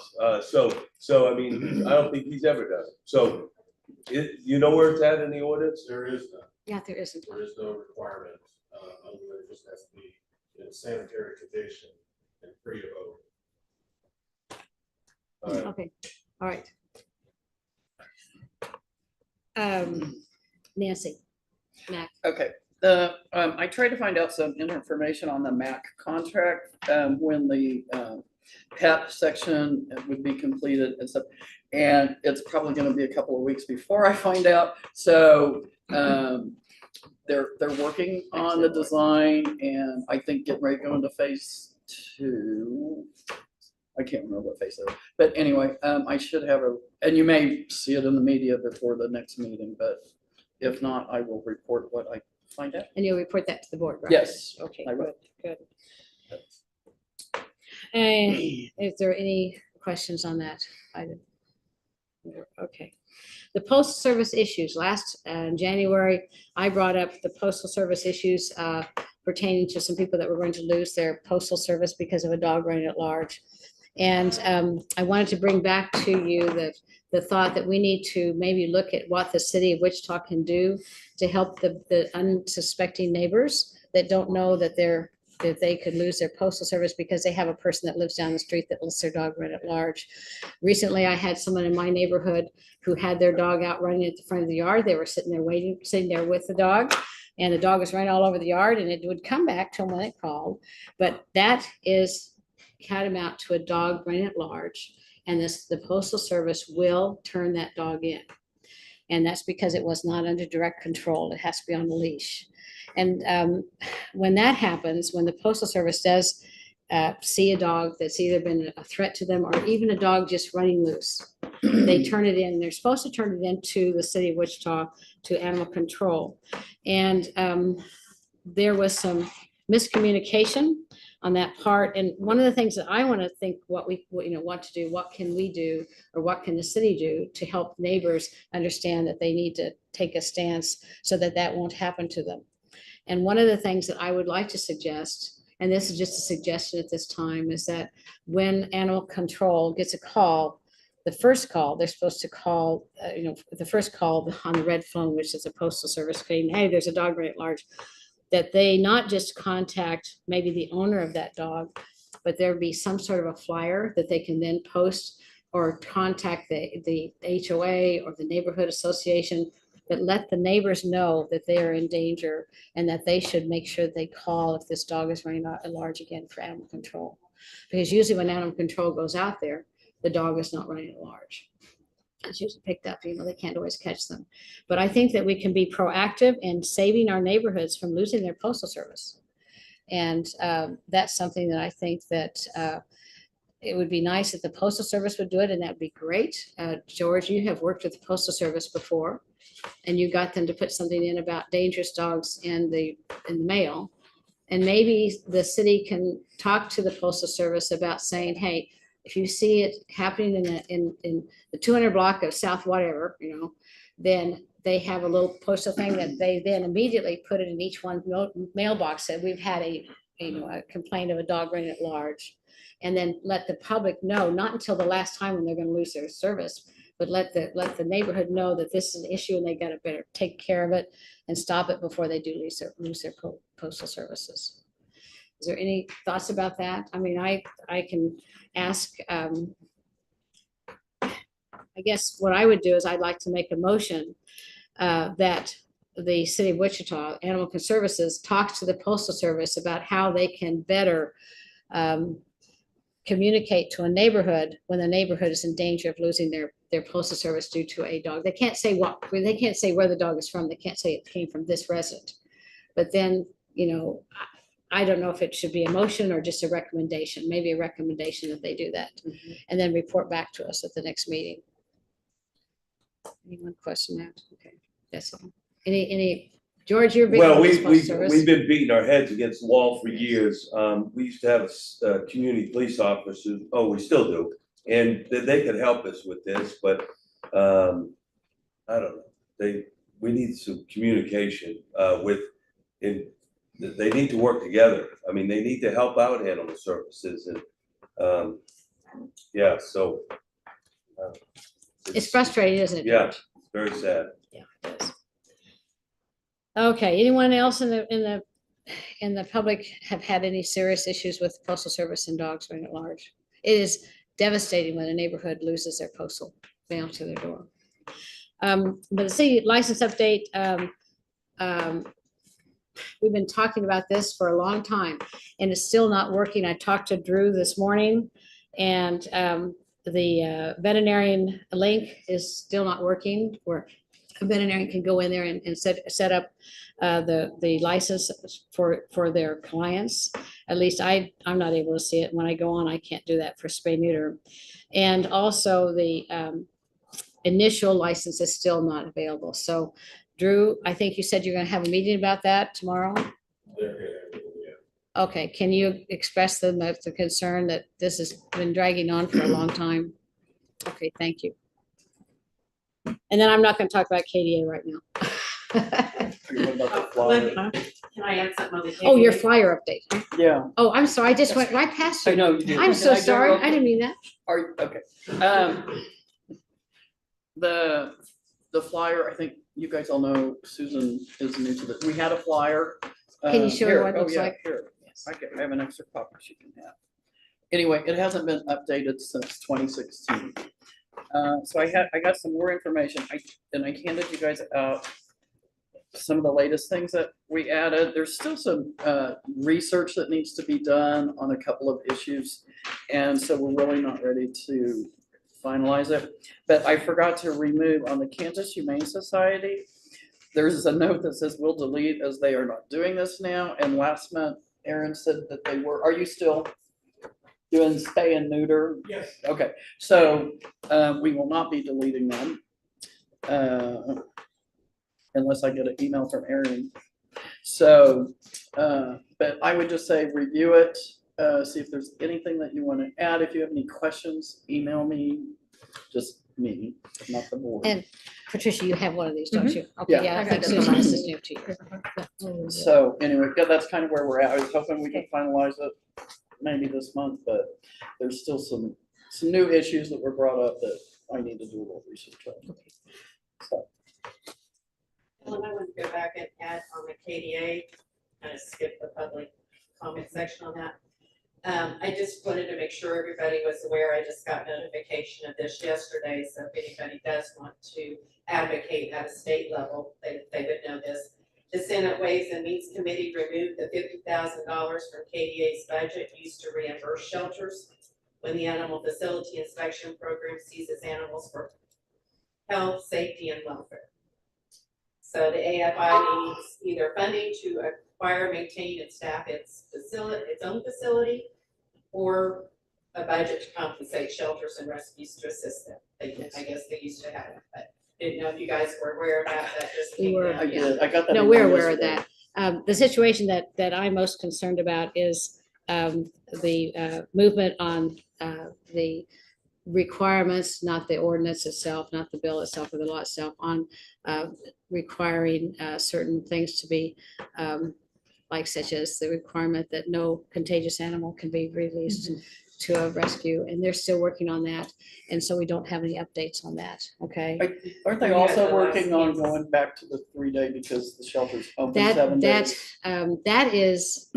So I mean, I don't think he's ever done it. So you know where it's at in the ordinance? There is none. Yeah, there isn't. There is no requirement, other than it just has to be in sanitary condition and free of odor. Okay, all right. Nancy, Mac. Okay, I tried to find out some information on the MAC contract, when the pet section would be completed and stuff. And it's probably gonna be a couple of weeks before I find out. So, they're working on the design and I think getting ready to go into phase 2. I can't remember what phase they're, but anyway, I should have and you may see it in the media before the next meeting, but if not, I will report what I find out. And you'll report that to the board, right? Yes. Okay, I will. good. And is there any questions on that item? Okay. The postal service issues. Last January, I brought up the postal service issues pertaining to some people that were going to lose their postal service because of a dog running at large. And I wanted to bring back to you the thought that we need to maybe look at what the city of Wichita can do to help the unsuspecting neighbors that don't know that they could lose their postal service because they have a person that lives down the street that lets their dog run at large. Recently, I had someone in my neighborhood who had their dog out running at the front of the yard. They were sitting there with the dog, and the dog was running all over the yard, and it would come back to them when it called. But that is catamount to a dog running at large, and the postal service will turn that dog in. And that's because it was not under direct control. It has to be on a leash. And when that happens, when the postal service does see a dog that's either been a threat to them or even a dog just running loose, they turn it in. They're supposed to turn it into the city of Wichita to animal control. And there was some miscommunication on that part. And one of the things that I want to think what to do, what can we do, or what can the city do to help neighbors understand that they need to take a stance so that that won't happen to them. And one of the things that I would like to suggest, and this is just a suggestion at this time, is that when animal control gets a call, the first call, they're supposed to call, the first call on the red phone, which is a postal service saying, hey, there's a dog running at large, that they not just contact maybe the owner of that dog, but there be some sort of a flyer that they can then post or contact the HOA or the neighborhood association that let the neighbors know that they are in danger and that they should make sure they call if this dog is running at large again for animal control. Because usually when animal control goes out there, the dog is not running at large. It's usually picked up, they can't always catch them. But I think that we can be proactive in saving our neighborhoods from losing their postal service. And that's something that I think that it would be nice if the postal service would do it, and that'd be great. George, you have worked with the postal service before, and you got them to put something in about dangerous dogs in the mail. And maybe the city can talk to the postal service about saying, hey, if you see it happening in the 200 block of South whatever, then they have a little postal thing that they then immediately put it in each one mailbox. Said we've had a complaint of a dog running at large, and then let the public know, not until the last time when they're going to lose their service, but let the neighborhood know that this is an issue and they got to better take care of it and stop it before they do lose their postal services. Is there any thoughts about that? I mean, I can ask, I guess what I would do is I'd like to make a motion that the city of Wichita Animal Services talks to the postal service about how they can better communicate to a neighborhood when the neighborhood is in danger of losing their postal service due to a dog. They can't say they can't say where the dog is from. They can't say it came from this resident. But then, I don't know if it should be a motion or just a recommendation, maybe a recommendation that they do that, and then report back to us at the next meeting. Any one question now? Okay, that's all. Any, George, you're big Well, on this postal service. we've been beating our heads against the wall for years. We used to have a community police officer, we still do, and they could help us with this, but I don't know. We need some communication they need to work together. I mean, they need to help out animal services and yeah, so. It's frustrating, isn't it? Yeah, it's very sad. Yeah, it is. Okay, anyone else in the public have had any serious issues with postal service and dogs running at large? It is devastating when a neighborhood loses their postal mail to their door. But the city license update, we've been talking about this for a long time and it's still not working. I talked to Drew this morning And the veterinarian link is still not working, where a veterinarian can go in there and set up the license for their clients. At least I'm not able to see it. When I go on, I can't do that for spay neuter. And also the initial license is still not available. So Drew, I think you said you're gonna have a meeting about that tomorrow? Okay, can you express them the concern that this has been dragging on for a long time? Okay, thank you. And then I'm not gonna talk about KDA right now. What about the flyer? Huh? Can I add something on the? Oh, your flyer update. Huh? Yeah, Oh, I'm sorry, I just went right past I you. know you did. I'm so And I don't sorry, know- I didn't mean that. Are, okay. The flyer, I think you guys all know Susan is new to this. We had a flyer. Can you show her here. what it Oh, looks yeah, like? Here, I have an extra copy she can have. Anyway, it hasn't been updated since 2016. So I got some more information. I handed you guys out some of the latest things that we added. There's still some research that needs to be done on a couple of issues. And so we're really not ready to finalize it. But I forgot to remove on the Kansas Humane Society, there's a note that says we'll delete as they are not doing this now. And last month, Aaron said that they were. Are you still doing spay and neuter? Yes. Okay, so we will not be deleting them. Unless I get an email from Aaron. So, but I would just say review it, see if there's anything that you want to add. If you have any questions, email me, just me, not the board. And Patricia, you have one of these, don't you? Yeah. Okay, yeah, I think Susan, this is new to you. So anyway, yeah, that's kind of where we're at. I was hoping we could finalize it maybe this month, but there's still some new issues that were brought up that I need to do a little research on. So. Ellen, I want to go back and add on the KDA, kind of skip the public comment section on that. I just wanted to make sure everybody was aware, I just got notification of this yesterday, so if anybody does want to advocate at a state level, they would know this. The Senate Ways and Means Committee removed the $50,000 from KDA's budget used to reimburse shelters when the animal facility inspection program seizes animals for health, safety, and welfare. So the AFI needs either funding to acquire, maintain, and staff its own facility, or a budget to compensate shelters and rescues to assist them. I guess they used to have it, but didn't know if you guys were aware of that. That just We came were. down. I did. I got that. No, email we're aware of yesterday. that. The situation that I'm most concerned about is the movement on the requirements, not the ordinance itself, not the bill itself or the law itself, on requiring certain things to be like such as the requirement that no contagious animal can be released to a rescue, and they're still working on that. And so we don't have any updates on that, okay? Aren't they Yeah, also the working last on Kansas. going back to the 3-day because the shelter's open 7 days? That is,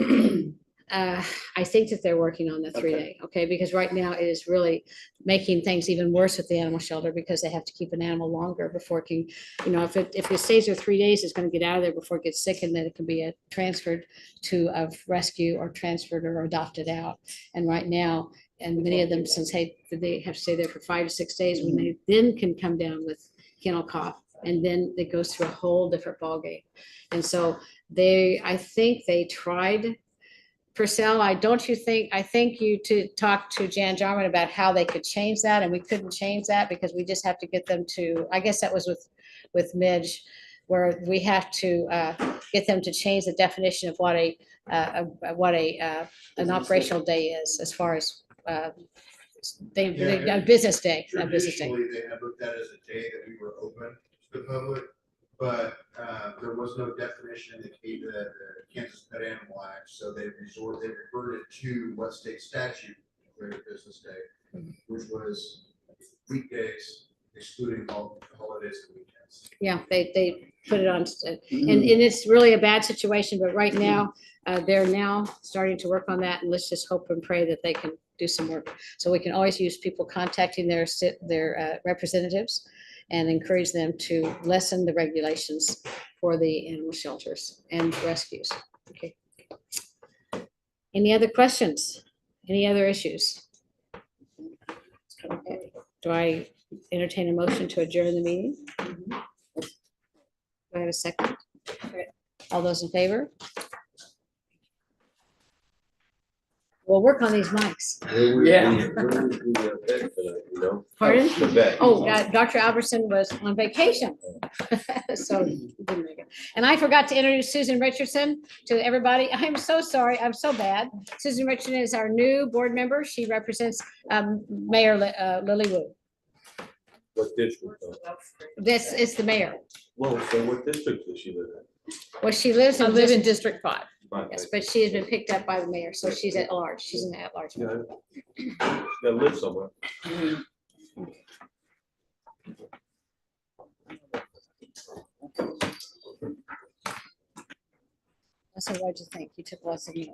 I think that they're working on the Okay. 3-day, okay? Because right now it is really making things even worse at the animal shelter because they have to keep an animal longer before it can, if it stays there 3 days, it's gonna get out of there before it gets sick, and then it can be transferred to a rescue or transferred or adopted out. And right now, and many of them, since they have to stay there for 5 to 6 days, when they then can come down with kennel cough, and then it goes through a whole different ballgame. And so I think they tried. Purcell, I think you to talk to Jan Jarman about how they could change that, and we couldn't change that because we just have to get them to, I guess that was with Midge, where we have to get them to change the definition of what an operational day is, as far as a business day, a business day. Traditionally, they had looked at it as a day that we were open to the public, but there was no definition in the Kansas Pet Animal Act, so they reverted to what state statute declared a business day, which was weekdays excluding holidays and weekends. Yeah, they put it on, and it's really a bad situation, but right now, they're now starting to work on that, and let's just hope and pray that they can do some work. So we can always use people contacting their representatives and encourage them to lessen the regulations for the animal shelters and rescues. Okay. Any other questions? Any other issues? Okay. Do I entertain a motion to adjourn the meeting? Do I have a second? All those in favor? We'll work on these mics. Pardon? The vet. Oh, Dr. Albertson was on vacation. So he didn't make it. And I forgot to introduce Susan Richardson to everybody. I'm so sorry. I'm so bad. Susan Richardson is our new board member. She represents Mayor Lily Wu. What district? though? This is the mayor. Well, so what district does she live in? Well, she lives I in. live in District 5. Fine, Yes, but she has been picked up by the mayor, so she's at large. She's an at-large. yeah. Gotta live somewhere. So what'd you think? You took lots of notes.